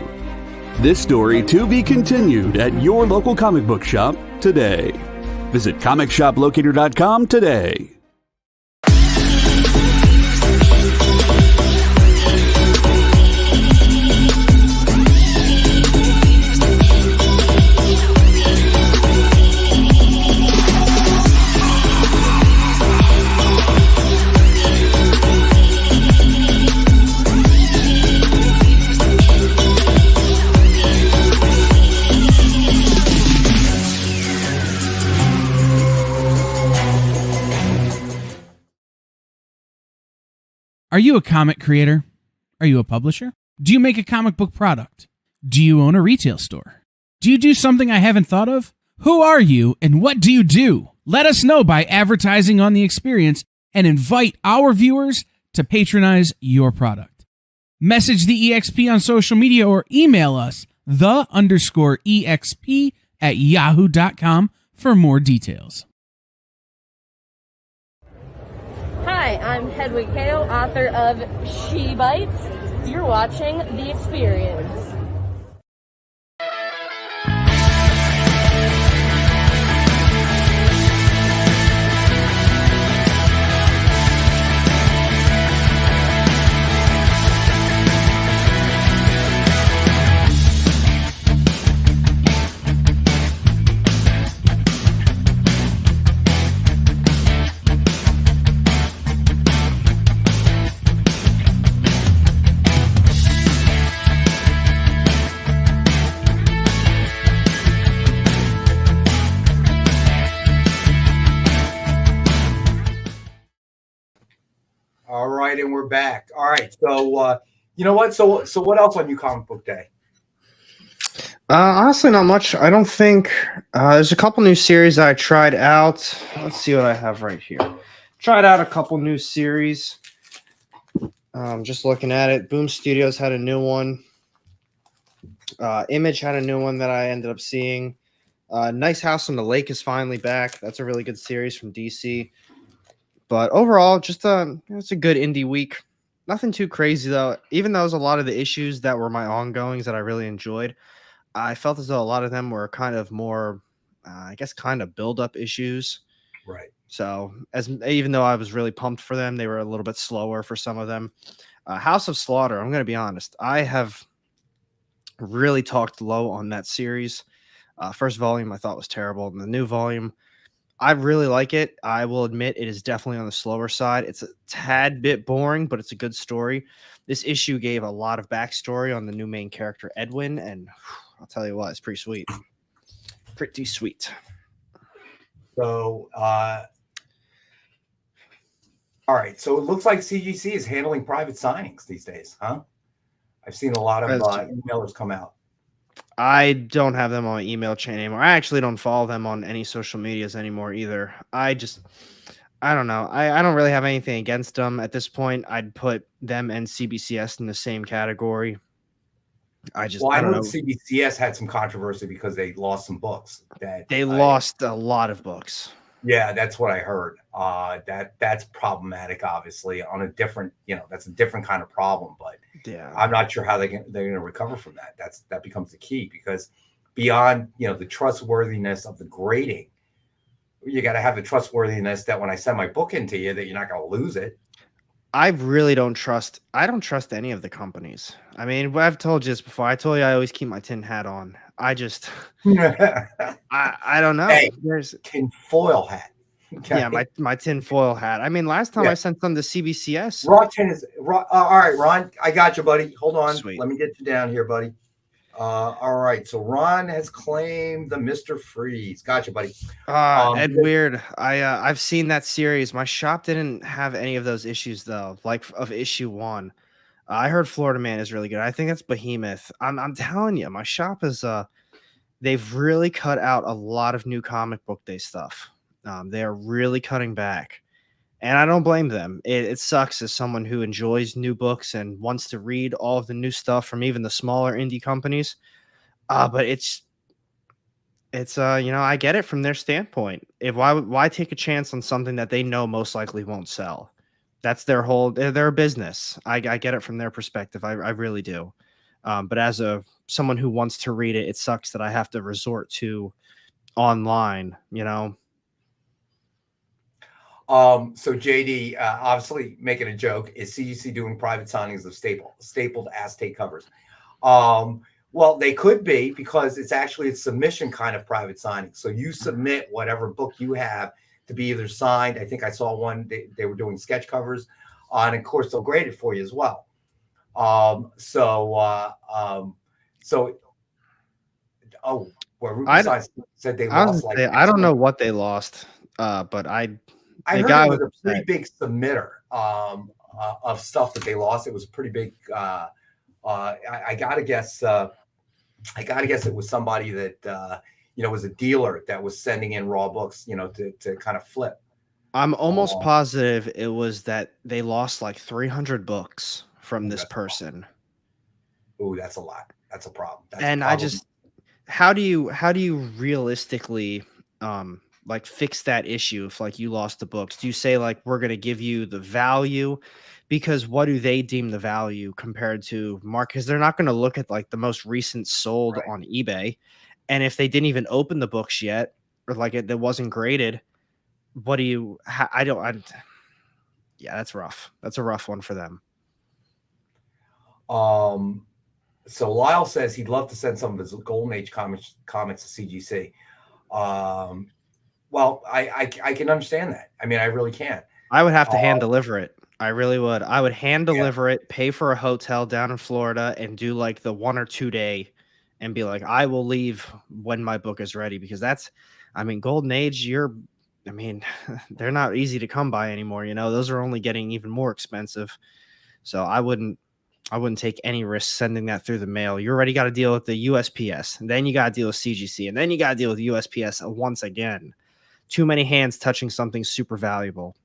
S1: This story to be continued at your local comic book shop today. Visit comicshoplocator.com today.
S13: Are you a comic creator? Are you a publisher? Do you make a comic book product? Do you own a retail store? Do you do something I haven't thought of? Who are you and what do you do? Let us know by advertising on the experience and invite our viewers to patronize your product. Message the EXP on social media or email us the_EXP@yahoo.com for more details.
S10: Hi, I'm Hedwig Hale, author of She Bites. You're watching The Experience.
S11: All right, and we're back. All right, so you know what? So what else on New Comic Book Day?
S6: Honestly, not much. I don't think there's a couple new series I tried out. Let's see what I have right here. Tried out a couple new series. Just looking at it, Boom Studios had a new one. Image had a new one that I ended up seeing. Nice House on the Lake is finally back. That's a really good series from DC. But overall, just it's a good indie week. Nothing too crazy though. Even though there's a lot of the issues that were my ongoings that I really enjoyed, I felt as though a lot of them were kind of more, I guess, kind of build-up issues.
S11: Right.
S6: So even though I was really pumped for them, they were a little bit slower for some of them. House of Slaughter, I'm going to be honest, I have really talked low on that series. First volume I thought was terrible. And the new volume, I really like it. I will admit it is definitely on the slower side. It's a tad bit boring, but it's a good story. This issue gave a lot of backstory on the new main character, Edwin, and I'll tell you what, it's pretty sweet. Pretty sweet.
S11: So, all right. So it looks like CGC is handling private signings these days, huh? I've seen a lot of emailers come out.
S6: I don't have them on my email chain anymore. I actually don't follow them on any social medias anymore either. I don't know. I don't really have anything against them at this point. I'd put them and CBCS in the same category. I don't know.
S11: CBCS had some controversy because they lost some books.
S6: They lost a lot of books.
S11: Yeah, that's what I heard. That's problematic, obviously, on a different, that's a different kind of problem. But
S6: yeah,
S11: I'm not sure how they're going to recover from that. That becomes the key, because beyond the trustworthiness of the grading, you got to have the trustworthiness that when I send my book into you, that you're not going to lose it.
S6: I really don't trust. I don't trust any of the companies. I mean, I've told you this before. I told you I always keep my tin hat on. I just, I don't know.
S11: Hey,
S6: there's
S11: tin foil hat.
S6: Okay. Yeah, my tin foil hat. I mean, last time I sent them to CBCS.
S11: Raw tin is raw. All right, Ron, I got you, buddy. Hold on.
S6: Sweet.
S11: Let me get you down here, buddy. All right. So Ron has claimed the Mr. Freeze. Gotcha, buddy.
S6: Ed Weird. I've seen that series. My shop didn't have any of those issues though, like of issue 1. I heard Florida Man is really good. I think that's Behemoth. I'm telling you, my shop is they've really cut out a lot of new comic book day stuff. They are really cutting back, and I don't blame them. It sucks as someone who enjoys new books and wants to read all of the new stuff from even the smaller indie companies. But it's I get it from their standpoint. Why take a chance on something that they know most likely won't sell? That's their their business. I get it from their perspective. I really do. But as someone who wants to read it, it sucks that I have to resort to online, you know.
S11: So JD, obviously making a joke, is CGC doing private signings of stapled acetate covers? Well, they could be, because it's actually a submission kind of private signing. So you submit whatever book you have to be either signed. I think I saw one, they were doing sketch covers, and of course they'll grade it for you as well. Where Ruben said they lost like
S6: I don't know what they lost, but I
S11: heard it was a pretty big submitter of stuff that they lost. It was a pretty big. I gotta guess. It was somebody that was a dealer that was sending in raw books, to kind of flip.
S6: I'm almost positive it was that they lost like 300 books from this person.
S11: Oh, that's a lot. That's a problem.
S6: How do you realistically like fix that issue if like you lost the books? Do you say like we're going to give you the value? Because what do they deem the value compared to because they're not going to look at like the most recent sold on eBay, and if they didn't even open the books yet, or like it wasn't graded, what do you? Yeah, that's rough. That's a rough one for them.
S11: So Lyle says he'd love to send some of his Golden Age comics to CGC. Well, I can understand that. I mean, I really can.
S6: I would have to hand deliver it. I really would. I would hand deliver it, pay for a hotel down in Florida, and do like the 1 or 2 day, and be like, I will leave when my book is ready, because Golden Age, they're not easy to come by anymore. Those are only getting even more expensive. So I wouldn't take any risk sending that through the mail. You already got to deal with the USPS, and then you got to deal with CGC, and then you got to deal with USPS once again. Too many hands touching something super valuable.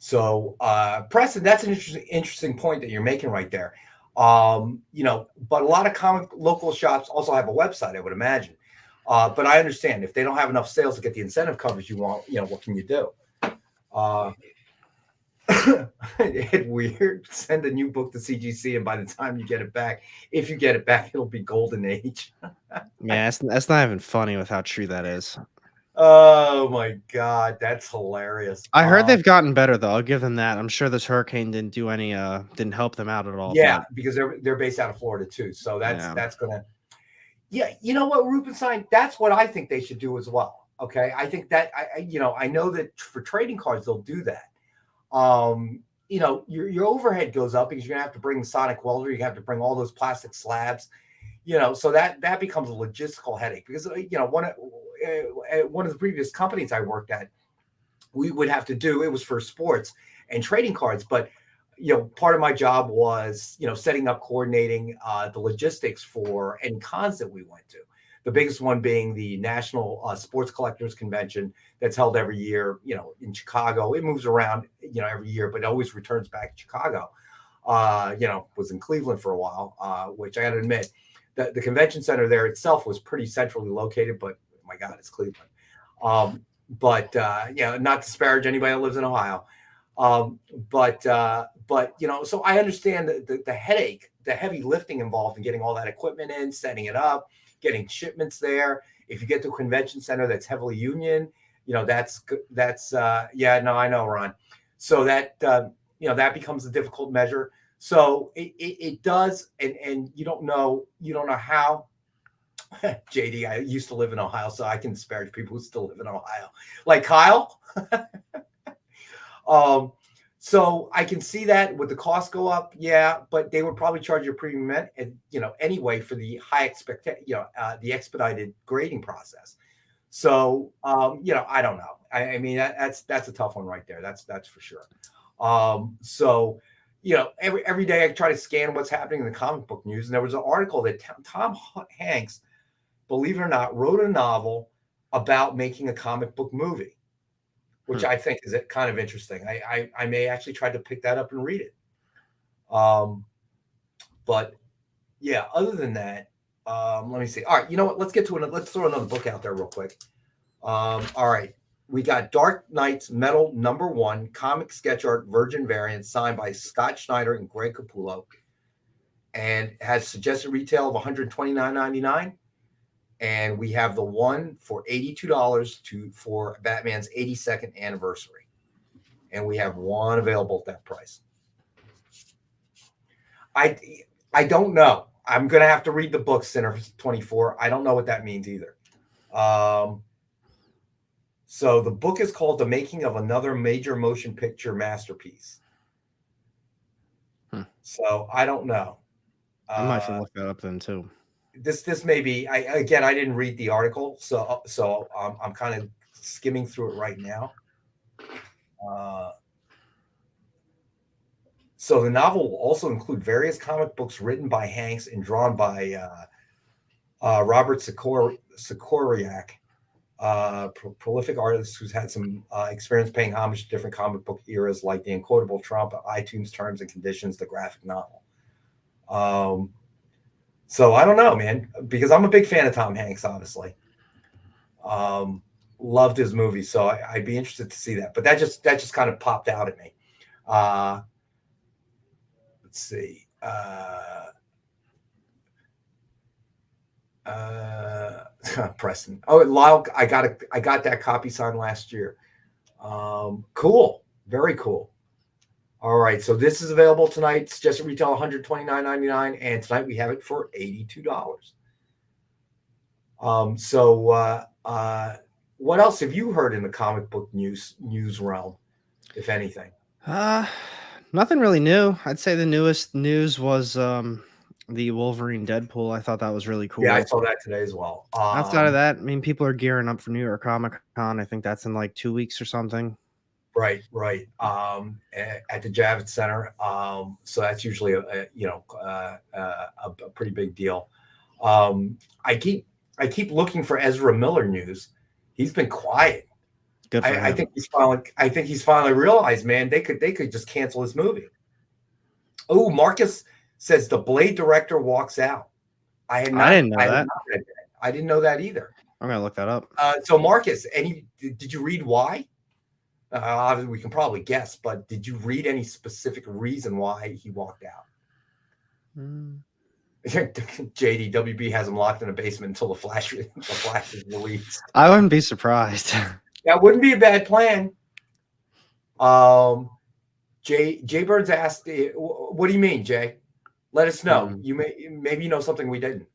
S11: So, Preston, that's an interesting point that you're making right there. But a lot of local shops also have a website, I would imagine. But I understand if they don't have enough sales to get the incentive covers you want, what can you do? It's weird. Send a new book to CGC, and by the time you get it back, if you get it back, it'll be Golden Age.
S6: Yeah, that's not even funny with how true that is.
S11: Oh my God, that's hilarious.
S6: I heard they've gotten better though. I'll give them that. I'm sure this hurricane didn't help them out at all.
S11: Yeah, because they're based out of Florida too. So that's gonna. Yeah, you know what, Rubenstein? That's what I think they should do as well. Okay, I think that I know that for trading cards they'll do that. Your overhead goes up because you're gonna have to bring sonic welder. You have to bring all those plastic slabs. So that becomes a logistical headache, because one of the previous companies I worked at, we would have to do, it was for sports and trading cards, but part of my job was setting up, coordinating the logistics for any cons that we went to. The biggest one being the National Sports Collectors Convention that's held every year, in Chicago. It moves around, every year, but it always returns back to Chicago. Was in Cleveland for a while, which I got to admit, the convention center there itself was pretty centrally located, but oh my God, it's Cleveland. But not to disparage anybody that lives in Ohio. But so I understand the headache, the heavy lifting involved in getting all that equipment in, setting it up, getting shipments there. If you get to a convention center that's heavily union, I know, Ron. So that becomes a difficult measure. So it does, and you don't know how. JD, I used to live in Ohio, so I can disparage people who still live in Ohio, like Kyle. So I can see that. Would the cost go up? Yeah, but they would probably charge you a premium, anyway, for the the expedited grading process. So I don't know. I mean that's a tough one right there. That's for sure. So every day I try to scan what's happening in the comic book news, and there was an article that Tom Hanks, believe it or not, wrote a novel about making a comic book movie, which I think is kind of interesting. I may actually try to pick that up and read it. But yeah, other than that, let me see. All right, you know what? Let's throw another book out there real quick. All right. We got Dark Knight's Metal #1 comic sketch art virgin variant signed by Scott Schneider and Greg Capullo, and has suggested retail of $129.99. and we have the one for $82 for Batman's 82nd anniversary, and we have one available at that price. I don't know. I'm gonna have to read the book, Center 24. I don't know what that means either. So the book is called "The Making of Another Major Motion Picture Masterpiece." So I don't know.
S6: I might have to look that up then too.
S11: This may be. I didn't read the article, so I'm kind of skimming through it right now. So the novel will also include various comic books written by Hanks and drawn by Robert Sikoriak, prolific artist who's had some experience paying homage to different comic book eras, like the Unquotable Trump, iTunes Terms and Conditions, the graphic novel. So I don't know, man, because I'm a big fan of Tom Hanks, obviously. Loved his movies, so I'd be interested to see that. But that just kind of popped out at me. Let's see. Preston. Oh, Lyle, I got that copy signed last year. Cool. Very cool. All right. So this is available tonight. It's just at retail $129.99, and tonight we have it for $82. What else have you heard in the comic book news realm, if anything?
S6: Nothing really new. I'd say the newest news was the Wolverine Deadpool. I thought that was really cool.
S11: Yeah, I saw that today as well.
S6: Outside of that, I mean, people are gearing up for New York Comic Con. I think that's in like 2 weeks or something.
S11: Right. At the Javits Center. So that's usually a pretty big deal. I keep looking for Ezra Miller news. He's been quiet.
S6: Good for him.
S11: I think he's finally realized, man, they could just cancel his movie. Oh, Marcus says the Blade director walks out. I didn't know that. I didn't know that either.
S6: I'm gonna look that up.
S11: So Marcus, did you read why? Obviously, we can probably guess, but did you read any specific reason why he walked out? JD, WB has him locked in a basement until the Flash is released.
S6: I wouldn't be surprised.
S11: That wouldn't be a bad plan. Jay Birds asked, "What do you mean, Jay? Let us know. Maybe you know something we didn't."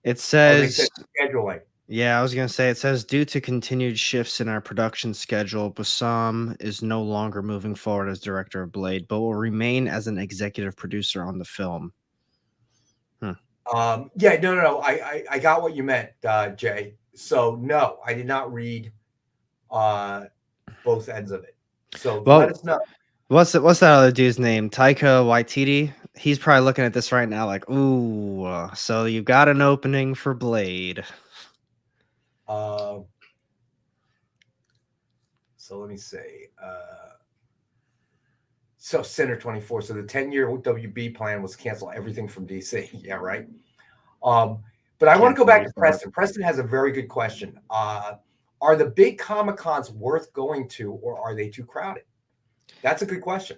S6: It says
S11: scheduling.
S6: Yeah, I was going to say, it says, due to continued shifts in our production schedule, Bassam is no longer moving forward as director of Blade, but will remain as an executive producer on the film.
S11: No. I got what you meant, Jay. So no, I did not read both ends of it. So let us know.
S6: What's that other dude's name? Taika Waititi? He's probably looking at this right now like, ooh, so you've got an opening for Blade.
S11: So let me say, so Center 24. So the 10-year WB plan was cancel everything from DC. Yeah, right. But I want to go back to Preston. Preston has a very good question. Are the big Comic Cons worth going to, or are they too crowded? That's a good question.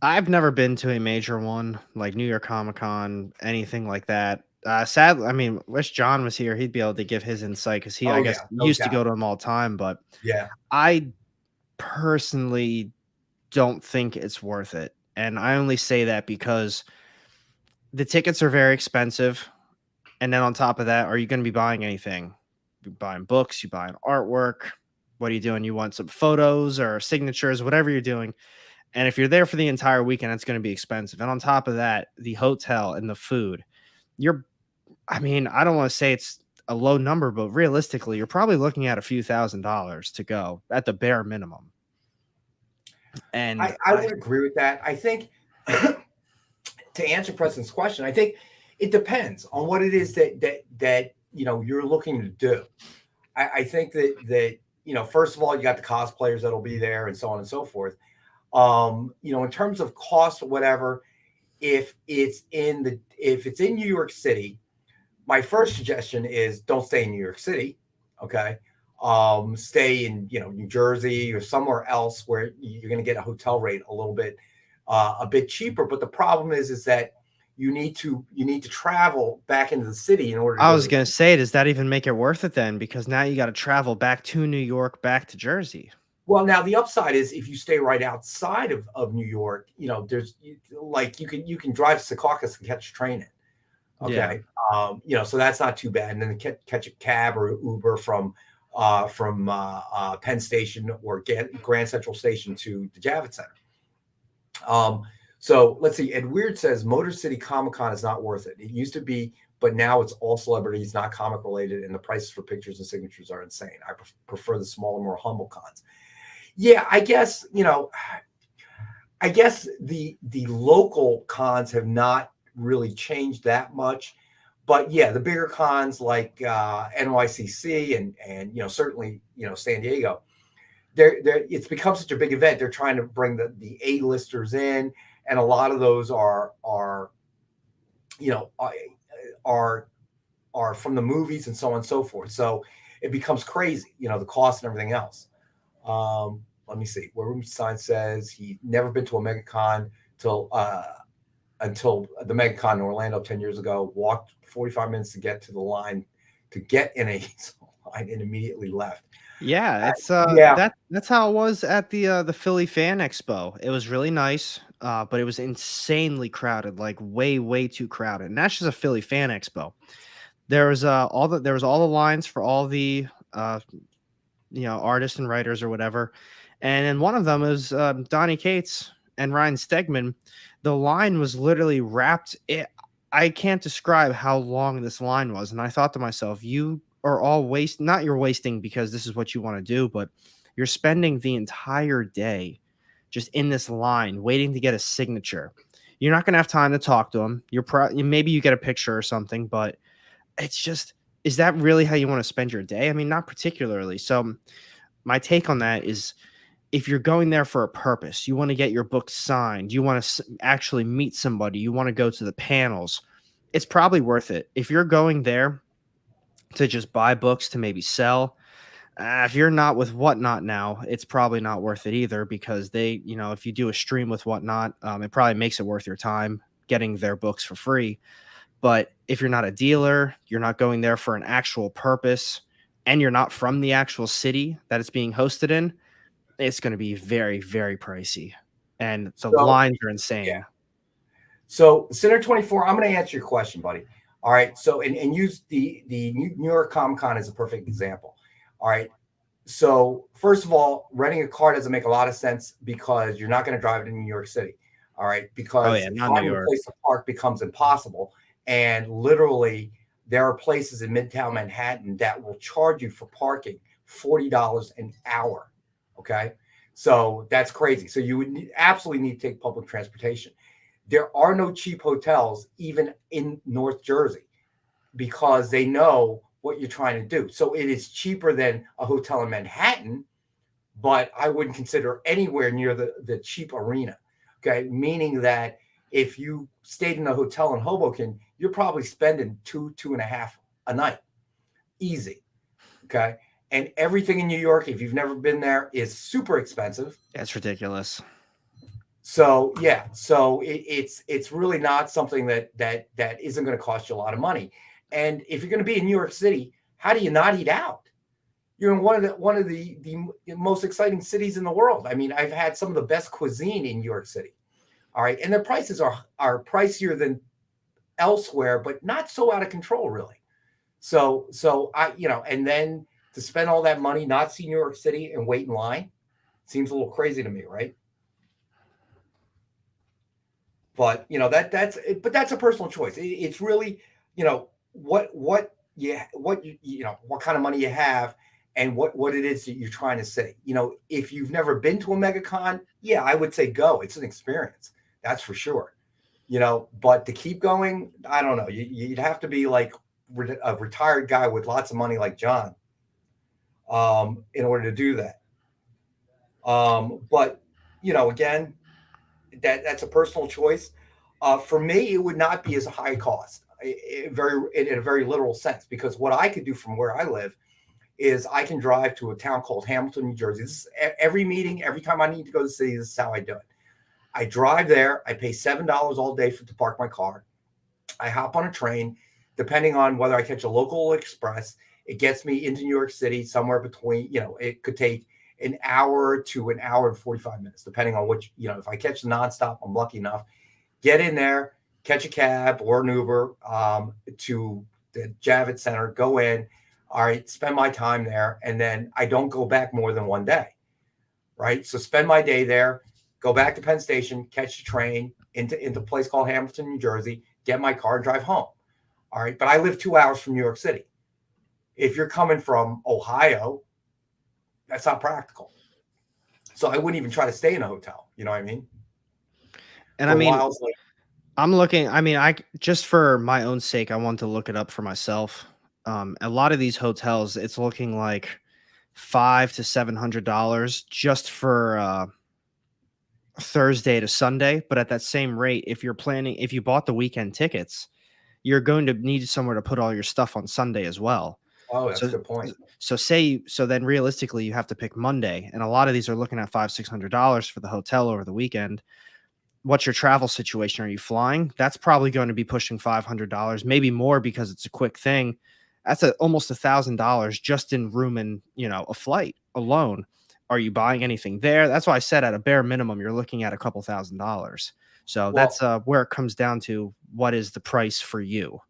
S6: I've never been to a major one like New York Comic Con, anything like that. Sadly, I mean, wish John was here. He'd be able to give his insight because I guess used to go to them all the time. But
S11: yeah,
S6: I personally don't think it's worth it. And I only say that because the tickets are very expensive. And then on top of that, are you going to be buying anything? You're buying books, you're buying artwork. What are you doing? You want some photos or signatures, whatever you're doing. And if you're there for the entire weekend, it's going to be expensive. And on top of that, the hotel and the food, I don't want to say it's a low number, but realistically, you're probably looking at a few $1,000s to go at the bare minimum. And
S11: I would agree with that. I think to answer Preston's question, I think it depends on what it is that you're looking to do. I think that first of all, you got the cosplayers that'll be there and so on and so forth. In terms of cost or whatever, if it's in New York City, my first suggestion is don't stay in New York City. Okay. Stay in, New Jersey or somewhere else where you're going to get a hotel rate a little bit, a bit cheaper. But the problem is that you need to travel back into the city in order to
S6: I
S11: go
S6: was
S11: to
S6: gonna say, does that even make it worth it then? Because now you got to travel back to New York, back to Jersey.
S11: Well, now the upside is if you stay right outside of New York, there's like you can drive to Secaucus and catch a train in. Okay. So that's not too bad. And then catch a cab or Uber from Penn Station or Grand Central Station to the Javits Center. So let's see. Ed Weird says Motor City Comic Con is not worth it. It used to be, but now it's all celebrities, not comic related, and the prices for pictures and signatures are insane. I prefer the smaller, more humble cons. Yeah, I guess the local cons have not really changed that much, but yeah, the bigger cons like NYCC and certainly San Diego, it's become such a big event. They're trying to bring the A-listers in, and a lot of those are from the movies and so on and so forth. So it becomes crazy, the cost and everything else. Let me see. Where Rubenstein says he never been to a MegaCon until the MegaCon in Orlando 10 years ago. Walked 45 minutes to get to the line, to get in a line, and immediately left.
S6: Yeah, it's that's how it was at the Philly Fan Expo. It was really nice, but it was insanely crowded, like way too crowded. And that's just a Philly Fan Expo. There was all the lines for all the artists and writers or whatever. And then one of them is Donny Cates and Ryan Stegman. The line was literally wrapped. I can't describe how long this line was. And I thought to myself, you are all you're wasting because this is what you want to do, but you're spending the entire day just in this line waiting to get a signature. You're not going to have time to talk to them. Maybe you get a picture or something, but it's just, is that really how you want to spend your day? I mean, not particularly. So my take on that is, if you're going there for a purpose, you want to get your book signed, you want to actually meet somebody, you want to go to the panels, it's probably worth it. If you're going there to just buy books to maybe sell, if you're not with Whatnot now, it's probably not worth it either, because they, if you do a stream with Whatnot, it probably makes it worth your time getting their books for free. But if you're not a dealer, you're not going there for an actual purpose, and you're not from the actual city that it's being hosted in, it's going to be very, very pricey. And the lines are insane.
S11: Yeah. So Center 24, I'm going to answer your question, buddy. All right. So, and use the New York Comic Con as a perfect example. All right. So first of all, renting a car doesn't make a lot of sense because you're not going to drive it in New York City. All right. Because finding a place to park becomes impossible. And literally there are places in Midtown Manhattan that will charge you for parking $40 an hour. Okay. So that's crazy. So you would absolutely need to take public transportation. There are no cheap hotels, even in North Jersey, because they know what you're trying to do. So it is cheaper than a hotel in Manhattan, but I wouldn't consider anywhere near the cheap arena. Okay. Meaning that if you stayed in a hotel in Hoboken, you're probably spending $2.5 a night. Easy. Okay. And everything in New York, if you've never been there, is super expensive.
S6: That's ridiculous.
S11: So yeah, so it's really not something that isn't going to cost you a lot of money. And if you're going to be in New York City, how do you not eat out? You're in one of the most exciting cities in the world. I mean, I've had some of the best cuisine in New York City. All right, and the prices are pricier than elsewhere, but not so out of control, really. So I and then to spend all that money, not see New York City and wait in line, seems a little crazy to me, right? But that's a personal choice. It's really what kind of money you have and what it is that you're trying to say. If you've never been to a MegaCon, yeah, I would say go. It's an experience, that's for sure. But to keep going, I don't know. You'd have to be like a retired guy with lots of money like John. In order to do that. But again, that's a personal choice. For me, it would not be as a high cost, in a very literal sense, because what I could do from where I live is I can drive to a town called Hamilton, New Jersey. This is every meeting, every time I need to go to the city, this is how I do it. I drive there. I pay $7 all day to park my car. I hop on a train, depending on whether I catch a local express, it gets me into New York City somewhere between, it could take an hour to an hour and 45 minutes, depending on which, if I catch the nonstop, I'm lucky enough, get in there, catch a cab or an Uber to the Javits Center, go in, all right, spend my time there, and then I don't go back more than one day, right? So spend my day there, go back to Penn Station, catch the train into a place called Hamilton, New Jersey, get my car and drive home. All right. But I live 2 hours from New York City. If you're coming from Ohio, that's not practical. So I wouldn't even try to stay in a hotel. You know what I mean?
S6: And I'm looking, just for my own sake, I want to look it up for myself. A lot of these hotels, it's looking like $500 to $700 just for Thursday to Sunday. But at that same rate, if you bought the weekend tickets, you're going to need somewhere to put all your stuff on Sunday as well.
S11: Oh, that's a good point.
S6: So then realistically you have to pick Monday, and a lot of these are looking at $500-$600 for the hotel over the weekend. What's your travel situation? Are you flying? That's probably going to be pushing $500, maybe more because it's a quick thing. That's almost $1,000 just in room and a flight alone. Are you buying anything there? That's why I said at a bare minimum you're looking at a couple $1,000s. So that's where it comes down to what is the price for you.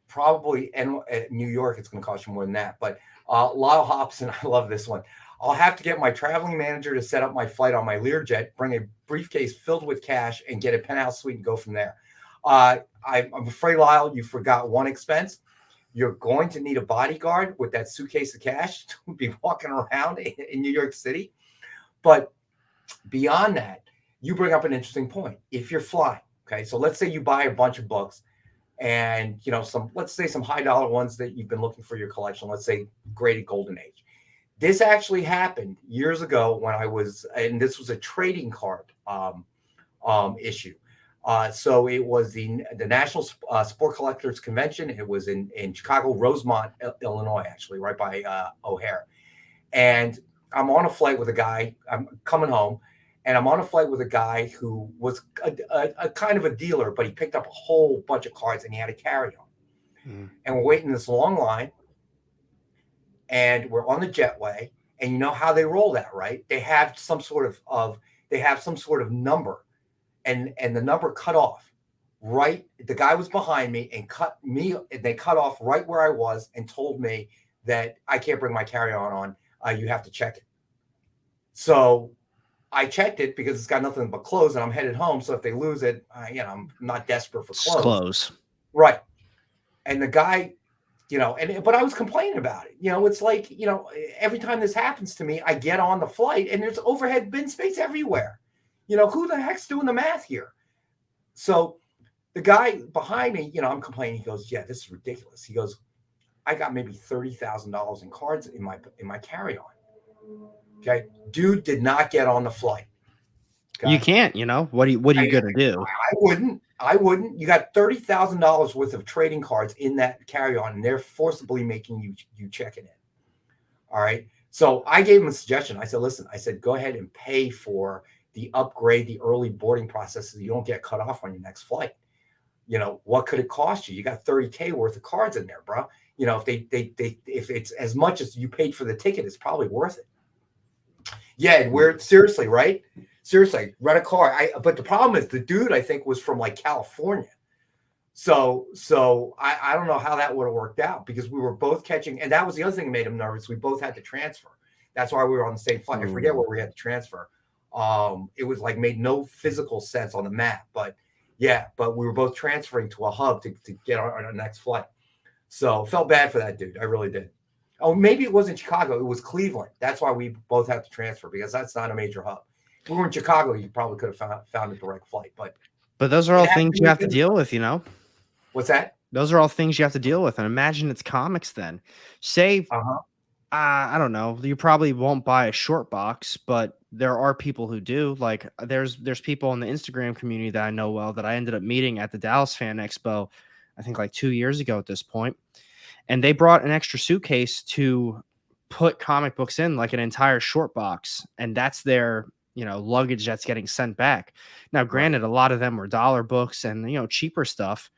S11: Probably, and at New York, it's going to cost you more than that. But Lyle Hobson, I love this one. I'll have to get my traveling manager to set up my flight on my Learjet, bring a briefcase filled with cash, and get a penthouse suite and go from there. I'm afraid, Lyle, you forgot one expense. You're going to need a bodyguard with that suitcase of cash to be walking around in New York City. But beyond that, you bring up an interesting point. If you're flying, okay, so let's say you buy a bunch of books and, let's say some high dollar ones that you've been looking for your collection, let's say Graded Golden Age. This actually happened years ago when and this was a trading card issue. So it was the National Sport Collectors Convention. It was in Chicago, Rosemont, Illinois, actually, right by O'Hare. And I'm on a flight with a guy. I'm coming home, and I'm on a flight with a guy who was a kind of a dealer, but he picked up a whole bunch of cards and he had a carry-on. And we're waiting in this long line, and we're on the jetway, and you know how they roll that, right? They have some sort of number, and the number cut off right. The guy was behind me and they cut off right where I was and told me that I can't bring my carry-on on. You have to check it. So I checked it because it's got nothing but clothes, and I'm headed home. So if they lose it, I'm not desperate for clothes. Right. And the guy, but I was complaining about it. It's like, every time this happens to me, I get on the flight and there's overhead bin space everywhere. Who the heck's doing the math here? So the guy behind me, I'm complaining. He goes, yeah, this is ridiculous. He goes, I got maybe $30,000 in cards in my carry-on. Okay. Dude did not get on the flight. Okay?
S6: You can't, what are you going to do?
S11: I wouldn't. You got $30,000 worth of trading cards in that carry-on, and they're forcibly making you check it in. All right. So I gave him a suggestion. I said, listen, go ahead and pay for the upgrade, the early boarding process, so you don't get cut off on your next flight. What could it cost you? You got $30K worth of cards in there, bro. If it's as much as you paid for the ticket, it's probably worth it. Yeah, seriously, right? Seriously, rent a car. But the problem is the dude, I think, was from like California. So I don't know how that would have worked out, because we were both catching, and that was the other thing that made him nervous. We both had to transfer. That's why we were on the same flight. I forget where we had to transfer. It was like made no physical sense on the map, but we were both transferring to a hub to get on our next flight. So felt bad for that dude. I really did. Oh, maybe it wasn't Chicago. It was Cleveland. That's why we both had to transfer, because that's not a major hub. If we were in Chicago, you probably could have found a direct flight. But
S6: those are all things you have to deal with,
S11: What's that?
S6: Those are all things you have to deal with. And imagine it's comics then. Say, I don't know, you probably won't buy a short box, but there are people who do. Like there's people in the Instagram community that I know well that I ended up meeting at the Dallas Fan Expo, I think like 2 years ago at this point. And they brought an extra suitcase to put comic books in, like an entire short box. And that's their, luggage that's getting sent back. Now, granted, a lot of them were dollar books and, cheaper stuff.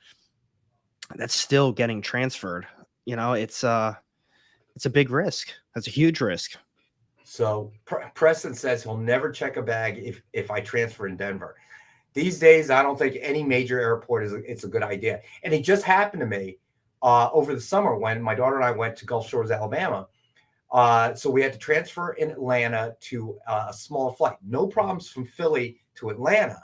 S6: that's still getting transferred. It's a big risk. That's a huge risk.
S11: So Preston says he'll never check a bag if I transfer in Denver. These days, I don't think any major airport it's a good idea. And it just happened to me over the summer when my daughter and I went to Gulf Shores, Alabama. So we had to transfer in Atlanta to a smaller flight. No problems from Philly to Atlanta.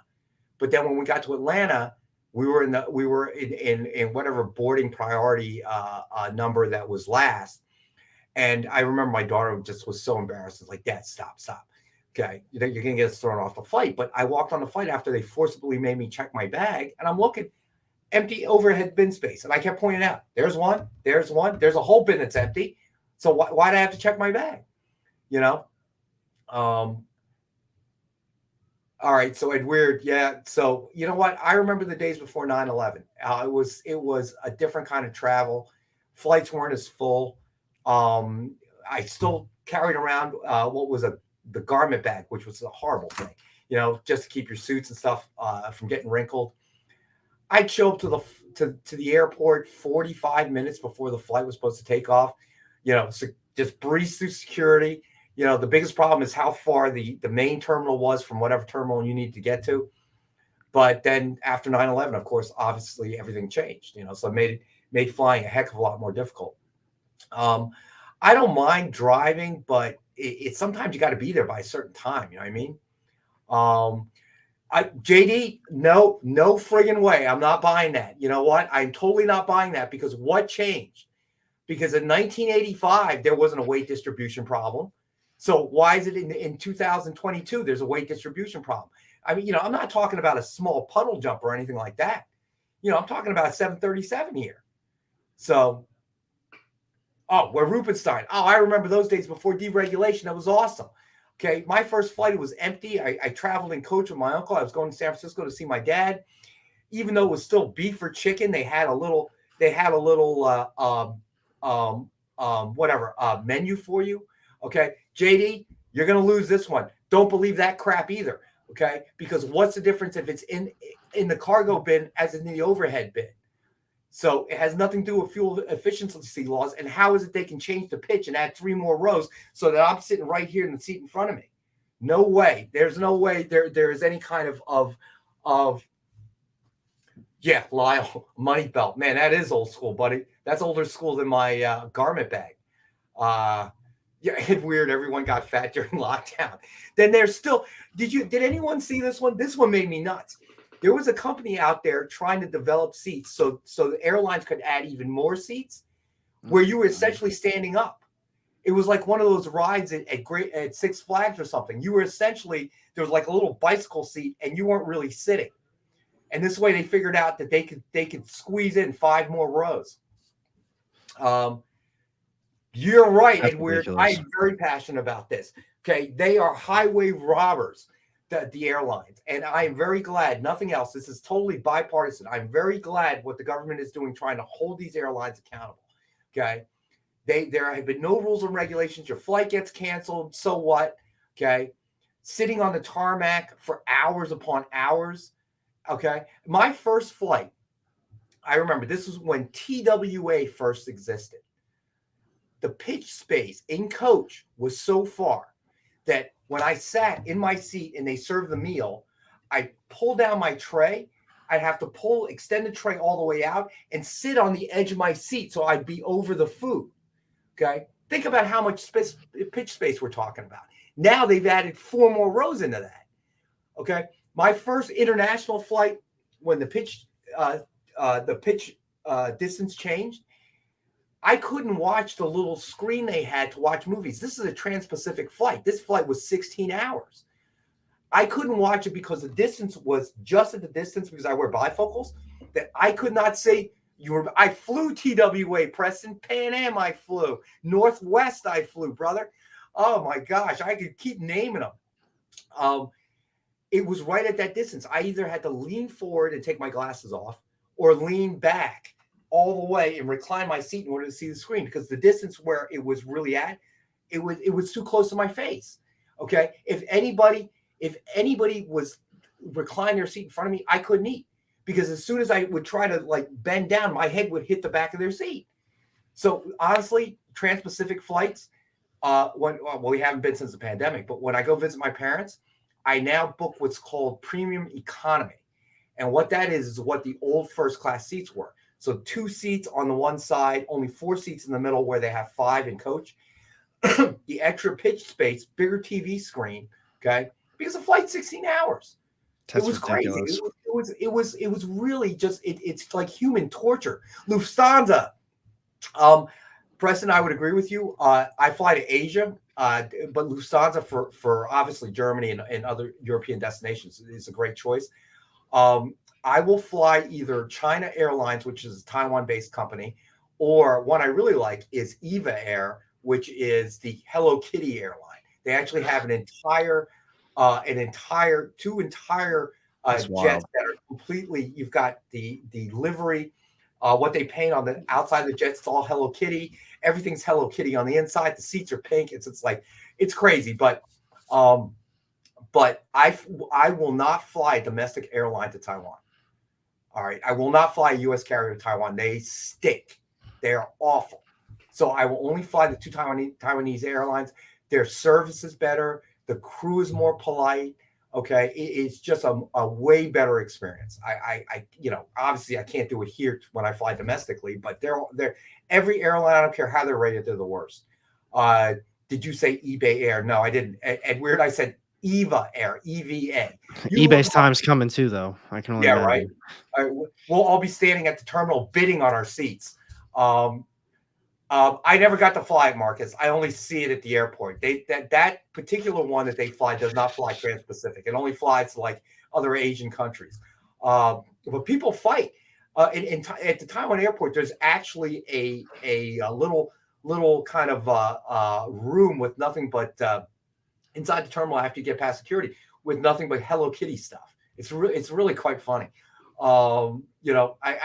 S11: But then when we got to Atlanta, we were in whatever boarding priority number that was last. And I remember my daughter just was so embarrassed. It's like, Dad, stop. Okay, you're going to get us thrown off the flight. But I walked on the flight after they forcibly made me check my bag, and I'm looking, empty overhead bin space. And I kept pointing out, there's one. There's a whole bin that's empty. So why do I have to check my bag? All right, so Ed Weird, yeah. So you know what? I remember the days before 9/11. It was a different kind of travel. Flights weren't as full. I still carried around what was the garment bag, which was a horrible thing, just to keep your suits and stuff from getting wrinkled. I'd show up to the airport 45 minutes before the flight was supposed to take off, so just breeze through security. The biggest problem is how far the main terminal was from whatever terminal you need to get to. But then after 9/11, of course, obviously everything changed, so it made flying a heck of a lot more difficult. I don't mind driving, but it's sometimes you got to be there by a certain time. You know what I mean? JD, no friggin' way. I'm not buying that. You know what? I'm totally not buying that, because what changed? Because in 1985, there wasn't a weight distribution problem. So why is it in 2022, there's a weight distribution problem? I mean, I'm not talking about a small puddle jump or anything like that. I'm talking about a 737 here. So, we're Rubenstein. I remember those days before deregulation. That was awesome. Okay, my first flight was empty. I traveled in coach with my uncle. I was going to San Francisco to see my dad. Even though it was still beef or chicken, they had a little menu for you. Okay, JD, you're going to lose this one. Don't believe that crap either. Okay, because what's the difference if it's in the cargo bin as in the overhead bin? So it has nothing to do with fuel efficiency laws. And how is it they can change the pitch and add 3 more rows so that I'm sitting right here in the seat in front of me? No way. There's no way there is any kind of Lyle, money belt. Man, that is old school, buddy. That's older school than my garment bag. It's weird. Everyone got fat during lockdown. Then there's still, did anyone see this one? This one made me nuts. There was a company out there trying to develop seats so the airlines could add even more seats where you were essentially standing up. It was like one of those rides at Six Flags or something. You were essentially, there was like a little bicycle seat and you weren't really sitting. And this way they figured out that they could squeeze in 5 more rows. You're right, Edward. I'm very passionate about this. Okay, they are highway robbers, the airlines, and I am very glad. Nothing else. This is totally bipartisan. I'm very glad what the government is doing, trying to hold these airlines accountable. Okay, there have been no rules and regulations. Your flight gets canceled. So what? Okay, sitting on the tarmac for hours upon hours. Okay, my first flight, I remember this was when TWA first existed. The pitch space in coach was so far that when I sat in my seat and they served the meal, I pull down my tray. I'd have to extend the tray all the way out and sit on the edge of my seat so I'd be over the food. Okay, think about how much pitch space we're talking about. Now they've added 4 more rows into that. Okay, my first international flight, when the pitch distance changed, I couldn't watch the little screen they had to watch movies. This is a trans-Pacific flight. This flight was 16 hours. I couldn't watch it because the distance was just at the distance, because I wear bifocals, that I could not say I flew TWA, Preston, Pan Am I flew, Northwest I flew, brother. Oh my gosh, I could keep naming them. It was right at that distance. I either had to lean forward and take my glasses off or lean back all the way and recline my seat in order to see the screen, because the distance where it was really at, it was too close to my face. Okay. If anybody was reclining their seat in front of me, I couldn't eat because as soon as I would try to like bend down, my head would hit the back of their seat. So honestly, trans-Pacific flights, we haven't been since the pandemic, but when I go visit my parents, I now book what's called premium economy. And what that is what the old first class seats were. So 2 seats on the one side, only 4 seats in the middle where they have 5 in coach. The extra pitch space, bigger TV screen, okay? Because the flight's 16 hours.
S6: That's
S11: it was
S6: ridiculous.
S11: crazy. It was really just it's like human torture. Lufthansa. Preston, I would agree with you. I fly to Asia, but Lufthansa for obviously Germany and other European destinations is a great choice. I will fly either China Airlines, which is a Taiwan-based company, or one I really like is Eva Air, which is the Hello Kitty airline. They actually have two entire jets that are completely. You've got the livery, what they paint on the outside of the jets. It's all Hello Kitty. Everything's Hello Kitty on the inside. The seats are pink. It's crazy, but I will not fly a domestic airline to Taiwan. All right, I will not fly a U.S. carrier to Taiwan. They stink. They are awful. So I will only fly the 2 Taiwanese airlines. Their service is better. The crew is more polite. Okay, it's just a way better experience. I obviously I can't do it here when I fly domestically, but they're every airline. I don't care how they're rated, they're the worst. Did you say eBay Air? No, I didn't. And weird, I said Eva Air, EVA.
S6: eBay's time's coming too, though. I can only imagine.
S11: Right. We'll all be standing at the terminal bidding on our seats. I never got to fly it, Marcus. I only see it at the airport. That particular one that they fly does not fly Trans-Pacific. It only flies to like other Asian countries. But people fight. At the Taiwan airport, there's actually a little kind of room with nothing but inside the terminal after you get past security with nothing but Hello Kitty stuff. It's really quite funny. I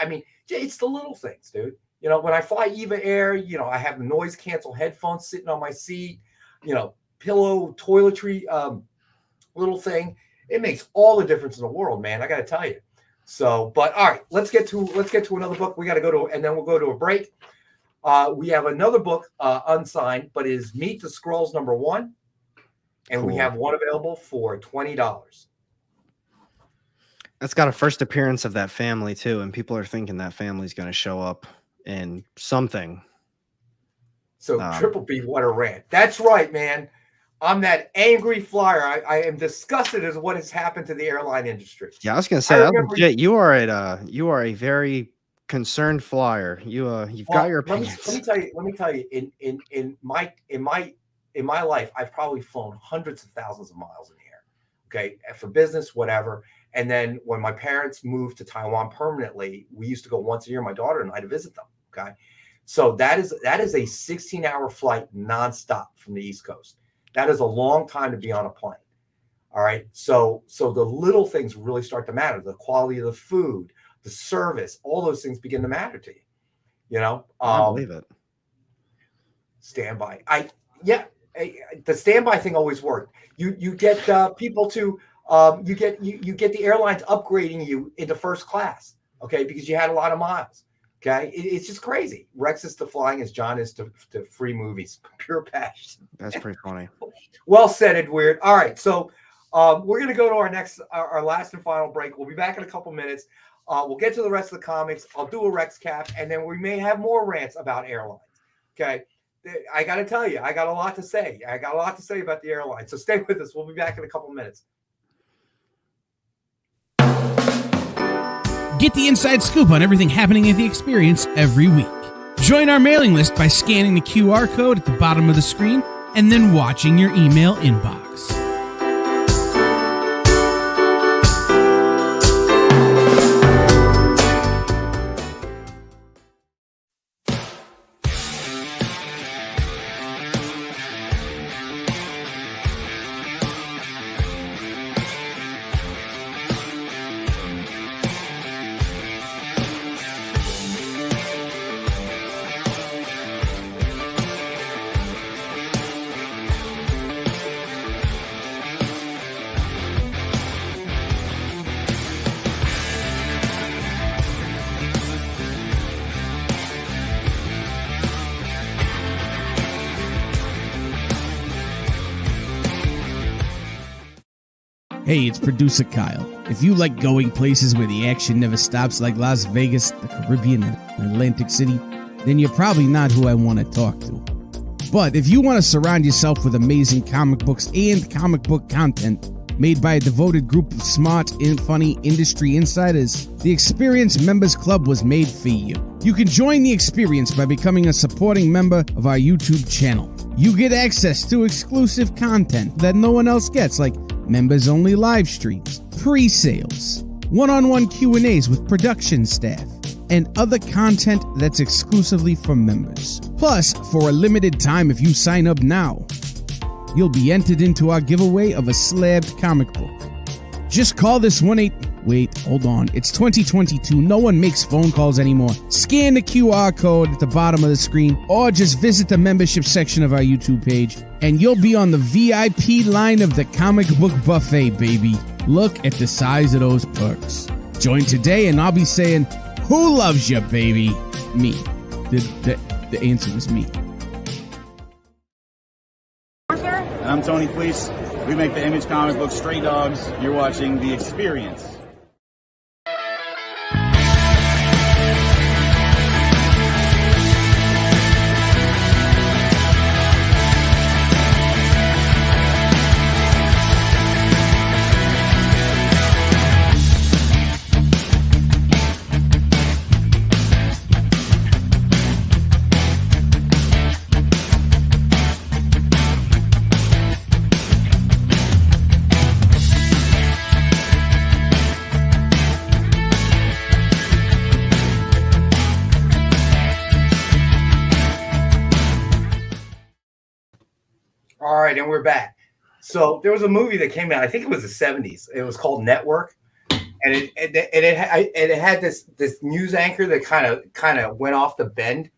S11: mean, it's the little things, dude. When I fly Eva Air, I have the noise cancel headphones sitting on my seat, pillow, toiletry, little thing. It makes all the difference in the world, man. I got to tell you. So, but all right, let's get to another book. We got to go to, and then we'll go to a break. We have another book unsigned, but it is Meet the Skrulls #1, and we have one available for $20.
S6: That's got a first appearance of that family too, and people are thinking that family's going to show up in something.
S11: So Triple B, what a rant. That's right, man. I'm that angry flyer. I am disgusted as what has happened to the airline industry.
S6: Yeah, I was going to say, legit, you are a very concerned flyer. You've got your opinions.
S11: Let me tell you. In my life, I've probably flown hundreds of thousands of miles in the air. Okay, for business, whatever. And then when my parents moved to Taiwan permanently, we used to go once a year, my daughter and I, to visit them. Okay. So that is a 16-hour flight nonstop from the East Coast. That is a long time to be on a plane. All right. So the little things really start to matter. The quality of the food, the service, all those things begin to matter to you.
S6: I believe it.
S11: Standby. The standby thing always worked. You get people to you get the airlines upgrading you into first class, okay, because you had a lot of miles. Okay, it's just crazy. Rex is to flying as John is to free movies. Pure passion.
S6: That's pretty funny.
S11: Well said, Edward. All right, so we're gonna go to our last and final break. We'll be back in a couple minutes. We'll get to the rest of the comics. I'll do a Rex cap, and then we may have more rants about airlines. Okay. I got to tell you, I got a lot to say. I got a lot to say about the airline. So stay with us. We'll be back in a couple minutes.
S13: Get the inside scoop on everything happening at the experience every week. Join our mailing list by scanning the QR code at the bottom of the screen and then watching your email inbox. Hey, it's producer Kyle. If you like going places where the action never stops, like Las Vegas, the Caribbean, and Atlantic City, then you're probably not who I want to talk to. But if you want to surround yourself with amazing comic books and comic book content made by a devoted group of smart and funny industry insiders, the Experience Members Club was made for you. You can join the Experience by becoming a supporting member of our YouTube channel. You get access to exclusive content that no one else gets, like members-only live streams, pre-sales, one-on-one Q&As with production staff, and other content that's exclusively for members. Plus, for a limited time, if you sign up now, you'll be entered into our giveaway of a slabbed comic book. Just call this 1-8... Wait, hold on. It's 2022. No one makes phone calls anymore. Scan the QR code at the bottom of the screen, or just visit the membership section of our YouTube page, and you'll be on the VIP line of the comic book buffet, baby. Look at the size of those perks. Join today, and I'll be saying, who loves you, baby? Me. The answer is me.
S16: I'm Tony Fleece. We make the Image comic book Stray Dogs. You're watching The Experience.
S11: All right, and we're back. So there was a movie that came out. I think it was the 70s. It was called Network, and it had this news anchor that kind of went off the bend.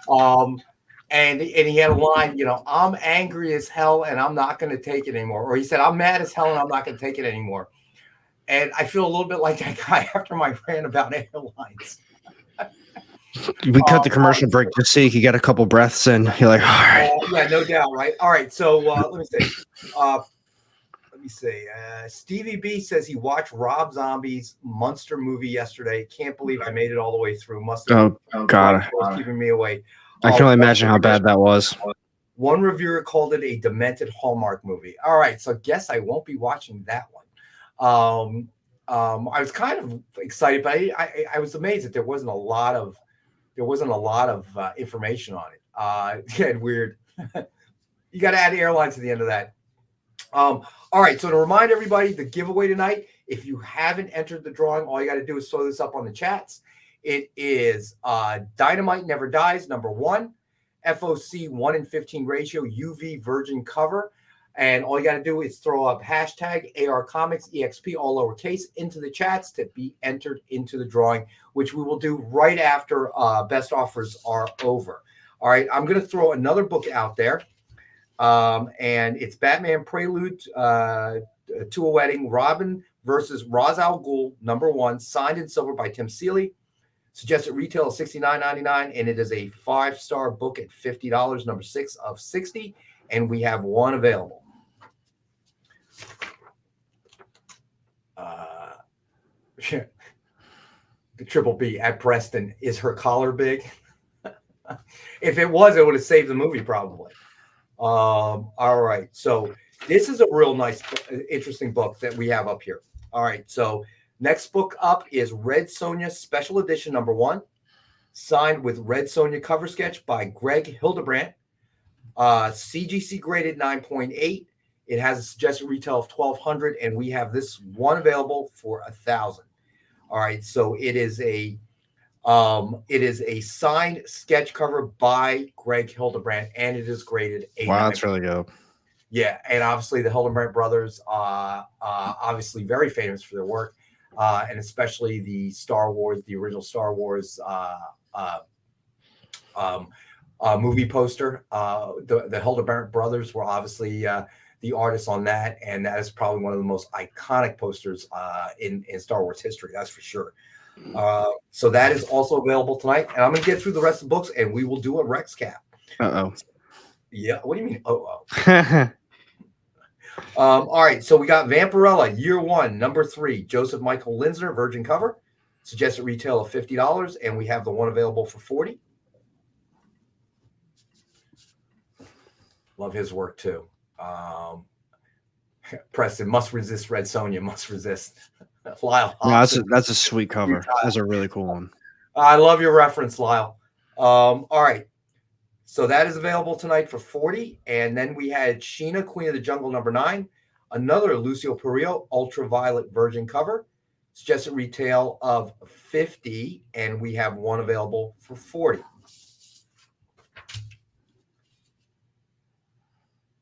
S11: And he had a line, I'm angry as hell and I'm not going to take it anymore. Or he said, I'm mad as hell and I'm not going to take it anymore. And I feel a little bit like that guy after my rant about airlines.
S6: We cut the commercial break just so you could get a couple breaths in. You're like, all right.
S11: Yeah, no doubt, right? All right, so let me see. Stevie B says he watched Rob Zombie's Monster movie yesterday. Can't believe I made it all the way through.
S6: Oh, God.
S11: Keeping me away.
S6: I can only imagine how bad that was.
S11: One reviewer called it a demented Hallmark movie. All right, so I guess I won't be watching that one. I was kind of excited, but I was amazed that there wasn't a lot of information on it. Yeah, weird. You got to add airlines to the end of that. All right, so to remind everybody, the giveaway tonight, if you haven't entered the drawing, all you got to do is throw this up on the chats. It is Dynamite Never Dies, #1, FOC 1 in 15 ratio, UV virgin cover. And all you got to do is throw up hashtag ARComicsEXP, all lowercase, into the chats to be entered into the drawing, which we will do right after best offers are over. All right, I'm going to throw another book out there. And it's Batman Prelude to a Wedding, Robin versus Ra's al Ghul, #1, signed in silver by Tim Seeley. Suggested retail is $69.99, and it is a 5-star book at $50, #6 of 60, and we have one available. The Triple B at Preston, is her collar big? If it was, it would have saved the movie probably. All right, so this is a real nice, interesting book that we have up here. All right, so next book up is Red Sonja Special Edition #1, signed with Red Sonja cover sketch by Greg Hildebrandt. CGC graded 9.8. It has a suggested retail of $1,200, and we have this one available for $1,000. All right, so it is a signed sketch cover by Greg Hildebrandt, and it is graded 8.
S6: Wow, that's really good.
S11: Yeah, and obviously the Hildebrandt brothers are obviously very famous for their work, and especially the original Star Wars movie poster. The Hildebrandt brothers were obviously the artists on that, and that is probably one of the most iconic posters in Star Wars history. That's for sure. So that is also available tonight, and I'm going to get through the rest of the books, and we will do a Rex cap.
S6: Uh-oh.
S11: Yeah. What do you mean? Uh-oh. All right, so we got Vampirella, year 1, number 3, Joseph Michael Linsner, virgin cover. Suggested retail of $50, and we have the one available for $40. Love his work too. Preston, must resist Red Sonja, must resist. Lyle.
S6: No, that's a sweet cover. That's a really cool one.
S11: I love your reference, Lyle. All right. So that is available tonight for $40. And then we had Sheena, Queen of the Jungle, number 9. Another Lucio Perillo, ultraviolet virgin cover. Suggested retail of $50. And we have one available for $40.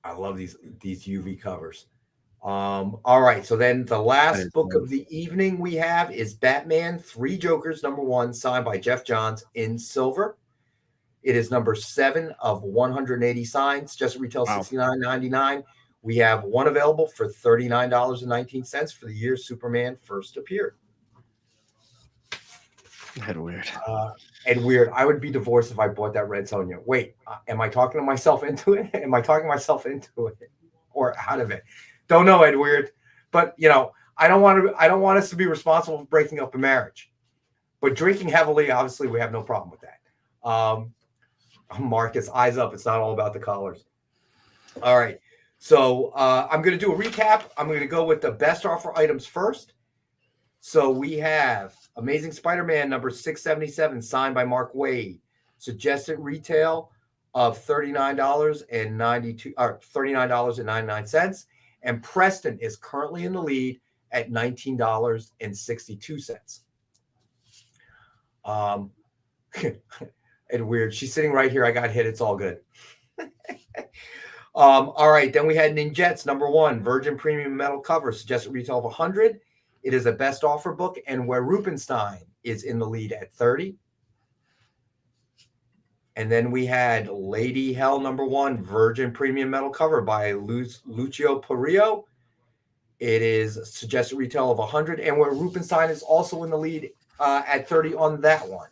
S11: I love these UV covers. All right. So then the last book of the evening we have is Batman 3 Jokers, number 1, signed by Jeff Johns in silver. It is number 7 of 180 signs, just retail $69.99. We have one available for $39.19 for the year Superman first appeared.
S6: Head weird.
S11: And weird. I would be divorced if I bought that Red Sonja. Wait, am I talking myself into it? Am I talking myself into it or out of it? Don't know, Ed Weird. But I don't want us to be responsible for breaking up a marriage. But drinking heavily, obviously, we have no problem with that. Marcus, eyes up. It's not all about the collars. All right. So I'm going to do a recap. I'm going to go with the best offer items first. So we have Amazing Spider-Man number 677, signed by Mark Waid. Suggested retail of $39.99. And Preston is currently in the lead at $19.62. And weird. She's sitting right here. I got hit. It's all good. All right. Then we had Ninjets number 1, Virgin Premium Metal cover, suggested retail of $100. It is a best offer book, and where Rubenstein is in the lead at $30. And then we had Lady Hell number 1, Virgin Premium Metal cover by Lucio Perillo. It is suggested retail of $100, and where Rubenstein is also in the lead at $30 on that one.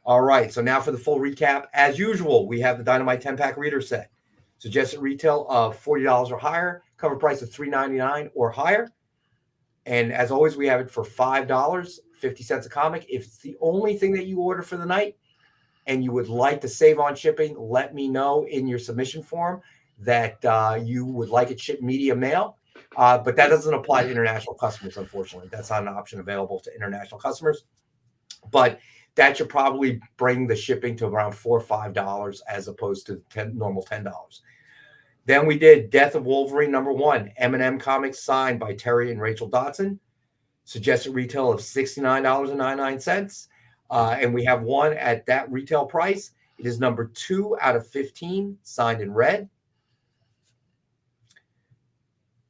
S11: All right, so now for the full recap. As usual, we have the Dynamite 10-pack reader set. Suggested retail of $40 or higher. Cover price of $3.99 or higher. And as always, we have it for $5, 50 cents a comic. If it's the only thing that you order for the night and you would like to save on shipping, let me know in your submission form that you would like it shipped media mail. But that doesn't apply to international customers, unfortunately. That's not an option available to international customers. But that should probably bring the shipping to around $4 or $5 as opposed to normal $10. Then we did Death of Wolverine number 1, M&M Comics, signed by Terry and Rachel Dodson. Suggested retail of $69.99. And we have one at that retail price. It is number 2 out of 15, signed in red.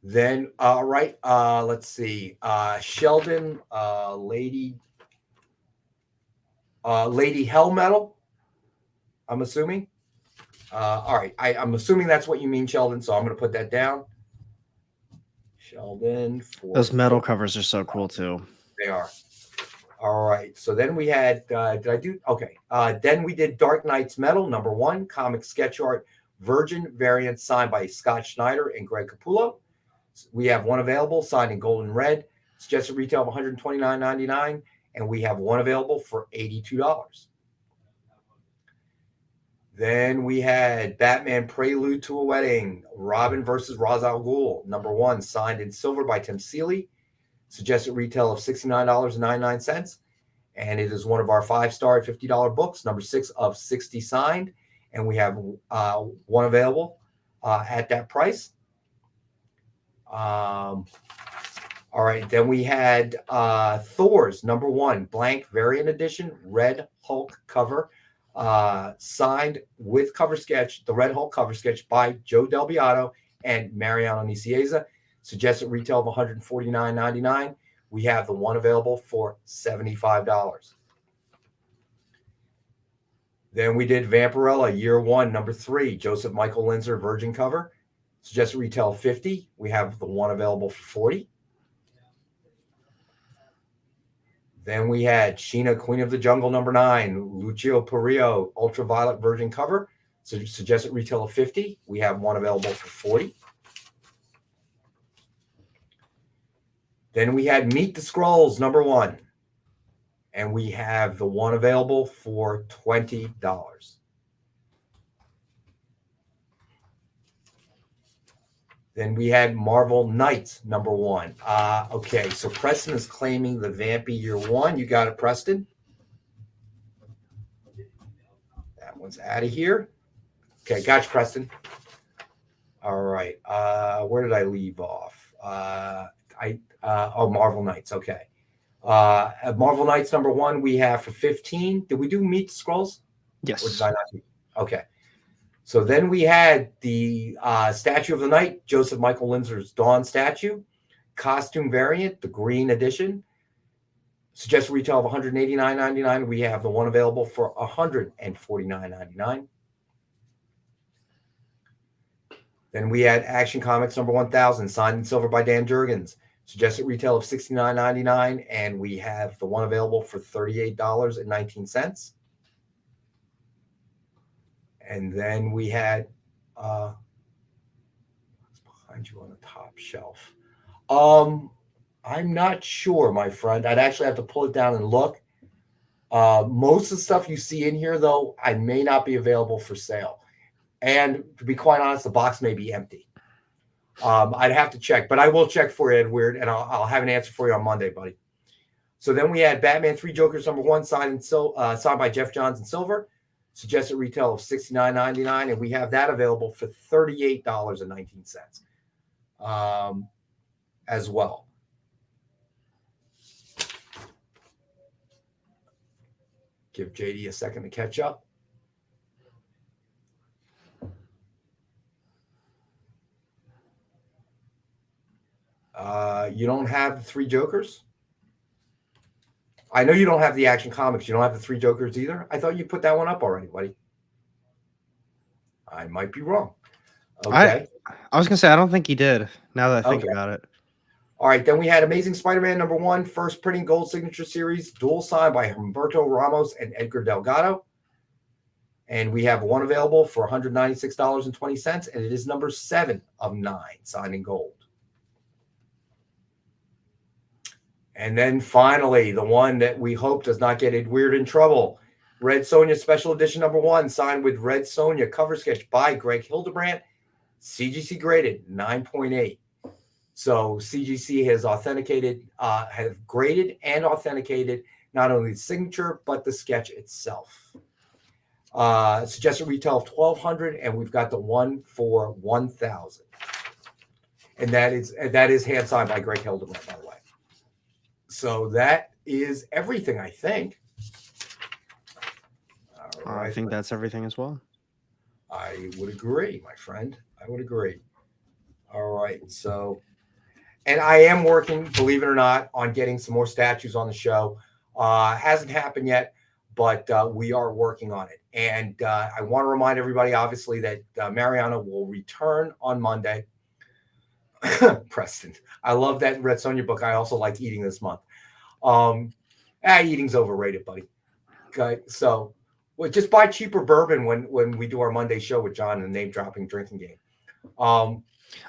S11: Then, let's see. Sheldon, Lady Hell Metal, I'm assuming. All right. I'm assuming that's what you mean, Sheldon, so I'm going to put that down. Sheldon.
S6: Those metal covers are so cool, too.
S11: They are. All right. So then we had, then we did Dark Knight's Metal, number 1, comic sketch art, Virgin variant, signed by Scott Schneider and Greg Capullo. We have one available, signed in gold and red, suggested retail of $129.99, and we have one available for $82. Then we had Batman Prelude to a Wedding, Robin versus Ra's al Ghul, number 1, signed in silver by Tim Seeley, suggested retail of $69.99, and it is one of our 5-star $50 books, number 6 of 60 signed, and we have one available at that price. All right, then we had Thor's number 1, blank variant edition, Red Hulk cover, signed with cover sketch, the Red Hulk cover sketch by Joe Del Beato and Mariano Nicieza. Suggested retail of $149.99. We have the one available for $75. Then we did Vampirella, year 1, number 3, Joseph Michael Linsner, virgin cover. Suggested retail $50. We have the one available for $40. Then we had Sheena, Queen of the Jungle, number 9, Lucio Perillo, ultraviolet virgin cover. Suggested retail of $50. We have one available for $40. Then we had Meet the Scrolls #1. And we have the one available for $20. Then we had Marvel Knights #1. Okay, so Preston is claiming the Vampy Year One. You got it, Preston? That one's out of here. Okay, gotcha, Preston. All right. Where did I leave off? Marvel Knights. Okay. Marvel Knights #1 we have for 15. Did we do Meet the Scrolls?
S6: Yes.
S11: Or did I not do? Okay. So then we had the Statue of the Night, Joseph Michael Linzer's Dawn statue, costume variant, the green edition. Suggested retail of $189.99. We have the one available for $149.99. Then we had Action Comics #1000, signed in silver by Dan Jurgens. Suggested retail of $69.99, and we have the one available for $38.19. And then we had behind you on the top shelf. I'm not sure, my friend. I'd actually have to pull it down and look. Most of the stuff you see in here, though, I may not be available for sale. And to be quite honest, the box may be empty. I'd have to check, but I will check for you, Edward, and I'll have an answer for you on Monday, buddy. So then we had Batman 3 Jokers #1, signed by Jeff Johns in silver. Suggested retail of $69.99, and we have that available for $38.19 as well. Give JD a second to catch up. You don't have the 3 Jokers? I know you don't have the Action Comics. You don't have the 3 Jokers either? I thought you put that one up already, buddy. I might be wrong. Okay.
S6: I was going to say, I don't think he did, now that I think about it.
S11: All right, then we had Amazing Spider-Man #1, first printing gold signature series, dual signed by Humberto Ramos and Edgar Delgado. And we have one available for $196.20, and it is #7 of 9, signed in gold. And then finally, the one that we hope does not get Weird in trouble. Red Sonja Special Edition #1, signed with Red Sonja, cover sketch by Greg Hildebrandt, CGC graded 9.8. So CGC has have graded and authenticated not only the signature, but the sketch itself. Suggested retail of $1,200, and we've got the one for $1,000. And that is hand signed by Greg Hildebrandt, by the way. So that is everything, I think. All right.
S6: I think that's everything as well.
S11: I would agree, my friend. I would agree. All right. So, and I am working, believe it or not, on getting some more statues on the show. Hasn't happened yet, but we are working on it. And I want to remind everybody, obviously, that Mariana will return on Monday. Preston, I love that Red Sonja book. I also like eating this month. Eating's overrated, buddy. Okay, so just buy cheaper bourbon when we do our Monday show with John and the name dropping drinking game. I'm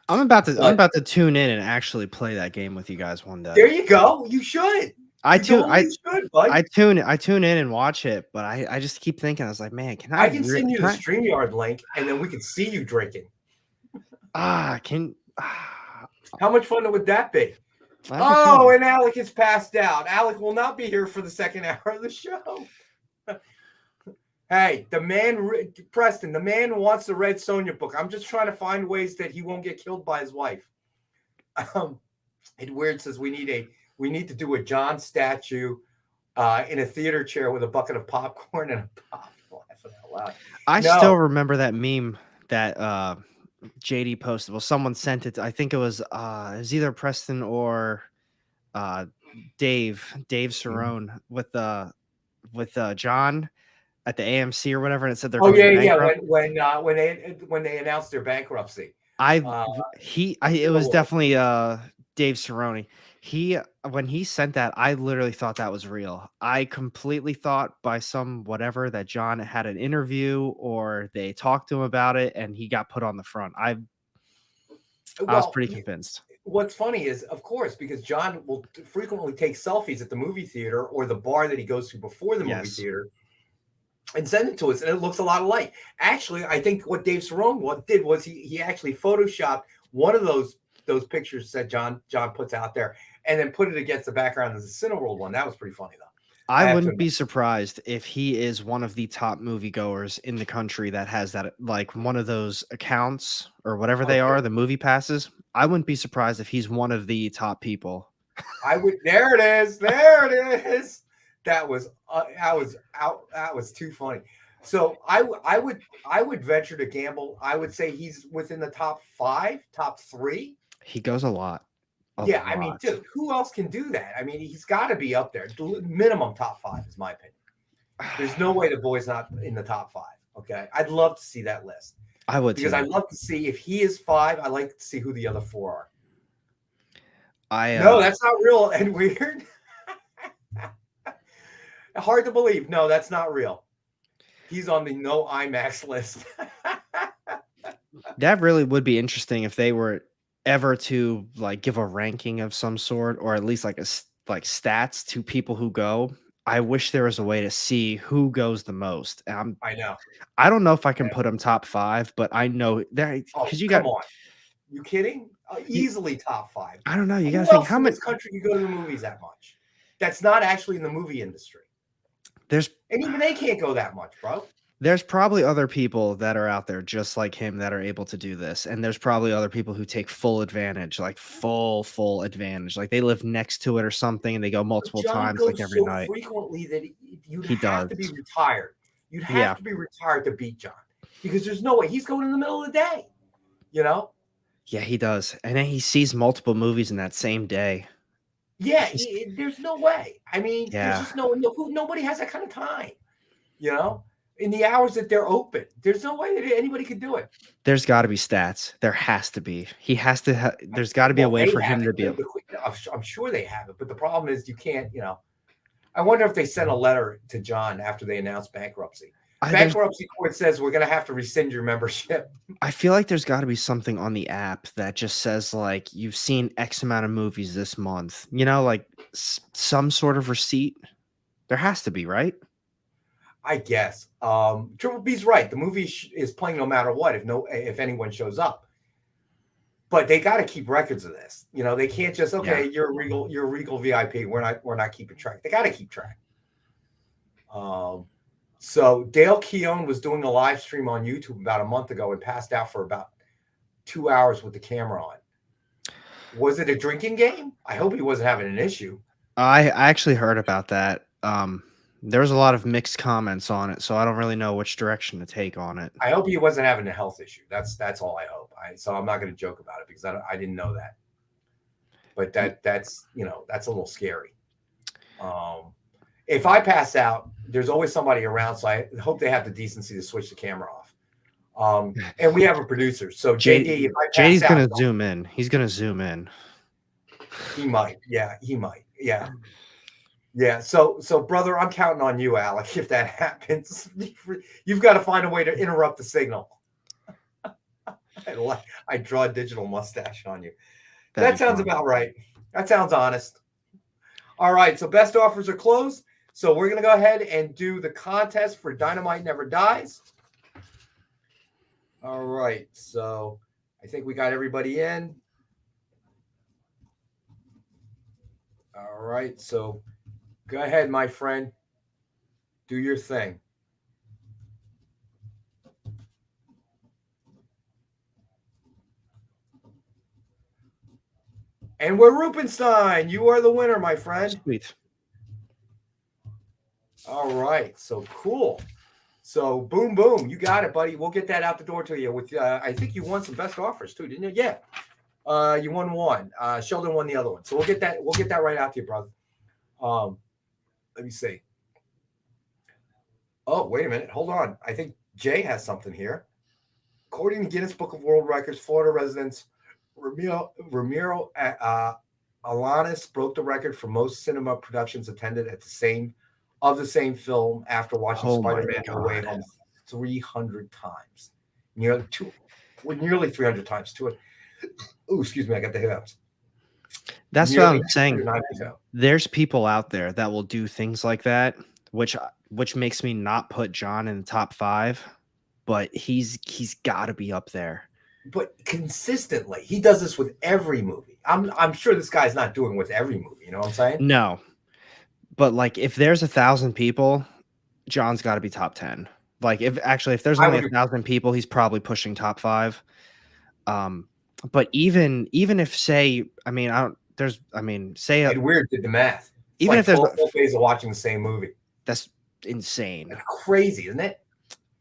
S6: about to tune in and actually play that game with you guys one day.
S11: There you go. You should.
S6: I tune in and watch it, but I just keep thinking, I was like, man,
S11: I can send you the StreamYard link, and then we can see you drinking. How much fun would that be? Oh, and Alec is passed out. Alec will not be here for the second hour of the show. Hey, the man, Preston, the man wants the Red Sonja book. I'm just trying to find ways that he won't get killed by his wife. Weird says we need to do a John statue in a theater chair with a bucket of popcorn and a pop. Laughing out loud.
S6: I still remember that meme that JD posted. Well, someone sent it. I think it was either Preston or Dave Cerrone with John at the AMC or whatever, and it said they're going bankrupt.
S11: When they announced their bankruptcy.
S6: It was definitely Dave Cerrone. When he sent that, I literally thought that was real. I completely thought by some whatever that John had an interview or they talked to him about it and he got put on the front. I was pretty convinced.
S11: What's funny is, of course, because John will frequently take selfies at the movie theater or the bar that he goes to before the movie theater and send it to us, and it looks a lot alike. Actually, I think what Dave Cerrone did was he actually photoshopped one of those pictures that John puts out there and then put it against the background of the Cineworld one. That was pretty funny, though.
S6: I wouldn't be surprised if he is one of the top moviegoers in the country that has that, like one of those accounts or whatever they are, the movie passes. I wouldn't be surprised if he's one of the top people.
S11: I would. There it is. There it is. That was too funny. So I would venture to gamble. I would say he's within the top 5, top 3.
S6: He goes a lot.
S11: I mean, dude, who else can do that? I mean, he's got to be up there. Minimum top 5 is my opinion. There's no way the boy's not in the top 5. Okay, I'd love to see that list.
S6: I would
S11: because I'd love to see if he is 5. I like to see who the other 4 are. No, that's not real and weird. Hard to believe. No, that's not real. He's on the no IMAX list.
S6: That really would be interesting if they were ever to like give a ranking of some sort, or at least like stats to people who go. I wish there was a way to see who goes the most.
S11: I know.
S6: I don't know if I can put him top 5, but I know there because
S11: come on. You kidding? Easily top 5.
S6: I don't know. You gotta think how much
S11: country you go to the movies that much. That's not actually in the movie industry. And even they can't go that much, bro.
S6: There's probably other people that are out there just like him that are able to do this. And there's probably other people who take full advantage, like full advantage. Like they live next to it or something and they go multiple times, like every night.
S11: Frequently that you'd have to be retired. You'd have to be retired to beat John because there's no way he's going in the middle of the day, you know?
S6: Yeah, he does. And then he sees multiple movies in that same day.
S11: Yeah, there's no way. I mean, there's just nobody has that kind of time, you know? In the hours that they're open, there's no way that anybody could do it.
S6: There's got to be stats. There has to be. He has to. There's got to be a way for him to be able.
S11: I'm sure they have it, but the problem is you can't. You know, I wonder if they sent a letter to John after they announced bankruptcy. Bankruptcy court says we're going to have to rescind your membership.
S6: I feel like there's got to be something on the app that just says like you've seen X amount of movies this month. You know, like some sort of receipt. There has to be, right?
S11: I guess. Triple B's right. The movie is playing no matter what if anyone shows up. But they got to keep records of this. You know, they can't just you're a Regal VIP. We're not keeping track. They got to keep track. So Dale Keown was doing a live stream on YouTube about a month ago and passed out for about 2 hours with the camera on. Was it a drinking game? I hope he wasn't having an issue.
S6: I actually heard about that. There was a lot of mixed comments on it, so I don't really know which direction to take on it.
S11: I hope he wasn't having a health issue. That's all I hope. So I'm not going to joke about it because I didn't know that. But that's a little scary. If I pass out, there's always somebody around, so I hope they have the decency to switch the camera off. And we have a producer, so JD. If I pass
S6: JD's going to
S11: out,
S6: zoom in. He's going to zoom in.
S11: He might. Yeah, he might. Yeah. Yeah, so brother, I'm counting on you, Alec. If that happens, you've got to find a way to interrupt the signal. I draw a digital mustache on you. That sounds about right. That sounds honest. All right, so best offers are closed. So we're gonna go ahead and do the contest for Dynamite Never Dies. All right, so I think we got everybody in. All right, so. Go ahead, my friend. Do your thing. And we're Rubenstein. You are the winner, my friend.
S6: Sweet.
S11: All right. So cool. So boom, boom. You got it, buddy. We'll get that out the door to you. With I think you won some best offers too, didn't you? Yeah. You won one. Sheldon won the other one. So we'll get that right out to you, brother. Let me see. Oh, wait a minute. Hold on. I think Jay has something here. According to Guinness Book of World Records, Florida residents Ramiro Alanis broke the record for most cinema productions attended at the same film after watching Spider-Man No Way Home 300 times. Nearly 300 times to it. Ooh, excuse me, I got the hiccups.
S6: That's what I'm saying.
S11: 9 years ago.
S6: There's people out there that will do things like that, which makes me not put John in the top 5, but he's got to be up there.
S11: But consistently, he does this with every movie. I'm sure this guy's not doing it with every movie. You know what I'm saying?
S6: No, but like if there's 1,000 people, John's got to be top 10. Like if there's only 1,000 people, he's probably pushing top 5. But even if say
S11: Ed Weird did the math.
S6: Even if there's
S11: 4 days of watching the same movie,
S6: that's insane.
S11: That's crazy, isn't it?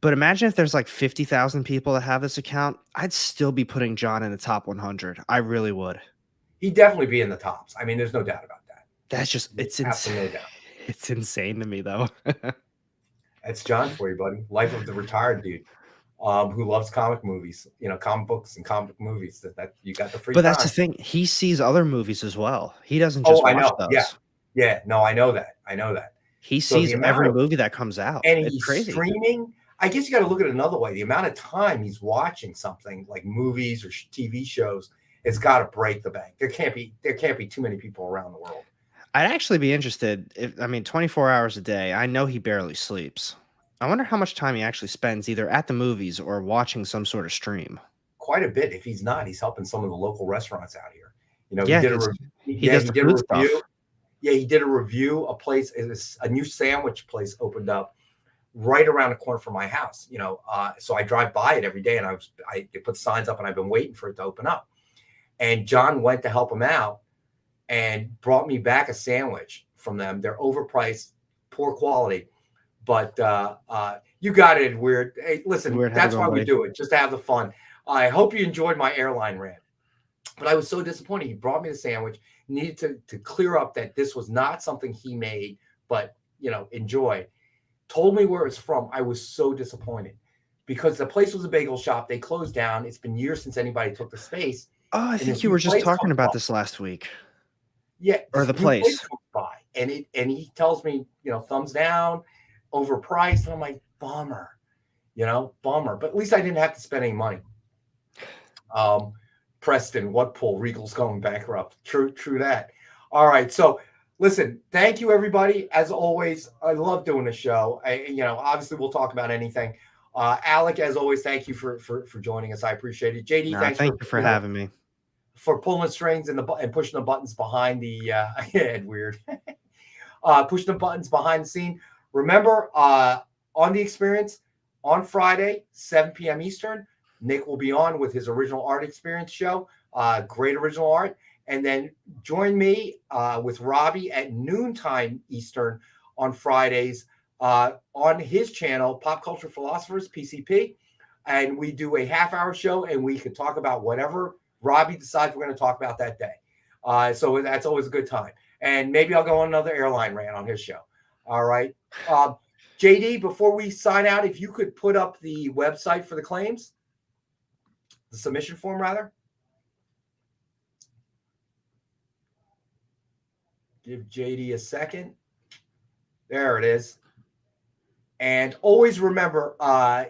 S6: But imagine if there's like 50,000 people that have this account, I'd still be putting John in the top 100. I really would.
S11: He'd definitely be in the tops. I mean, there's no doubt about that.
S6: That's just it's insane.
S11: No doubt.
S6: It's insane to me though.
S11: That's John for you, buddy. Life of the retired dude. Who loves comic movies, comic books and comic movies. That you got the free.
S6: But that's the thing. He sees other movies as well. He doesn't just watch those.
S11: Yeah. No, I know that.
S6: He sees every movie that comes out,
S11: and
S6: it's
S11: he's
S6: crazy.
S11: Streaming. I guess you got to look at it another way. The amount of time he's watching something like movies or TV shows has got to break the bank. There can't be too many people around the world.
S6: I'd actually be interested. 24 hours a day. I know he barely sleeps. I wonder how much time he actually spends either at the movies or watching some sort of stream.
S11: Quite a bit. If he's not, he's helping some of the local restaurants out here.
S6: He does the food stuff.
S11: Yeah, he did a review. A new sandwich place opened up right around the corner from my house. So I drive by it every day, and they put signs up, and I've been waiting for it to open up. And John went to help him out and brought me back a sandwich from them. They're overpriced, poor quality. But you got it, Weird. Hey, listen, that's why we do it, just to have the fun. I hope you enjoyed my airline rant. But I was so disappointed. He brought me the sandwich, needed to clear up that this was not something he made, but, enjoy. Told me where it's from. I was so disappointed because the place was a bagel shop. They closed down. It's been years since anybody took the space.
S6: Oh, I think you were just talking about this last week.
S11: Yeah.
S6: Or the place.
S11: By. And he tells me, thumbs down, overpriced. And I'm like, bummer. Bummer. But at least I didn't have to spend any money. Preston, what pull? Regal's going bankrupt. True that. All right. So listen, thank you, everybody. As always, I love doing the show. Obviously we'll talk about anything. Alec, as always, thank you for joining us. I appreciate it. JD,
S6: thank you for having me.
S11: For pulling strings and pushing the buttons behind the Ed Weird. Pushing the buttons behind the scene. Remember, on The Experience, on Friday, 7 p.m. Eastern, Nick will be on with his original art experience show. Great original art. And then join me with Robbie at noontime Eastern on Fridays on his channel, Pop Culture Philosophers, PCP. And we do a half-hour show, and we can talk about whatever Robbie decides we're going to talk about that day. So that's always a good time. And maybe I'll go on another airline rant on his show. All right. JD, before we sign out, if you could put up the website for the claims, the submission form, rather. Give JD a second. There it is. And always remember,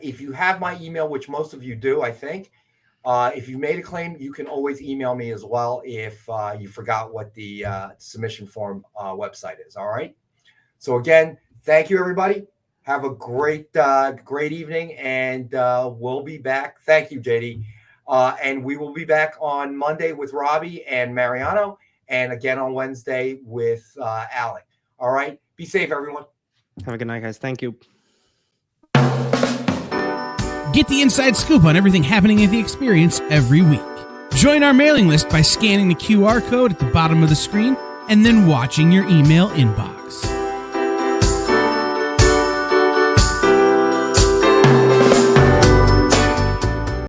S11: if you have my email, which most of you do, I think, if you made a claim, you can always email me as well if you forgot what the submission form website is. All right. So again, thank you, everybody. Have a great evening, and we'll be back. Thank you, JD. And we will be back on Monday with Robbie and Mariano, and again on Wednesday with Alec. All right. Be safe, everyone.
S6: Have a good night, guys. Thank you.
S13: Get the inside scoop on everything happening at The Experience every week. Join our mailing list by scanning the QR code at the bottom of the screen and then watching your email inbox.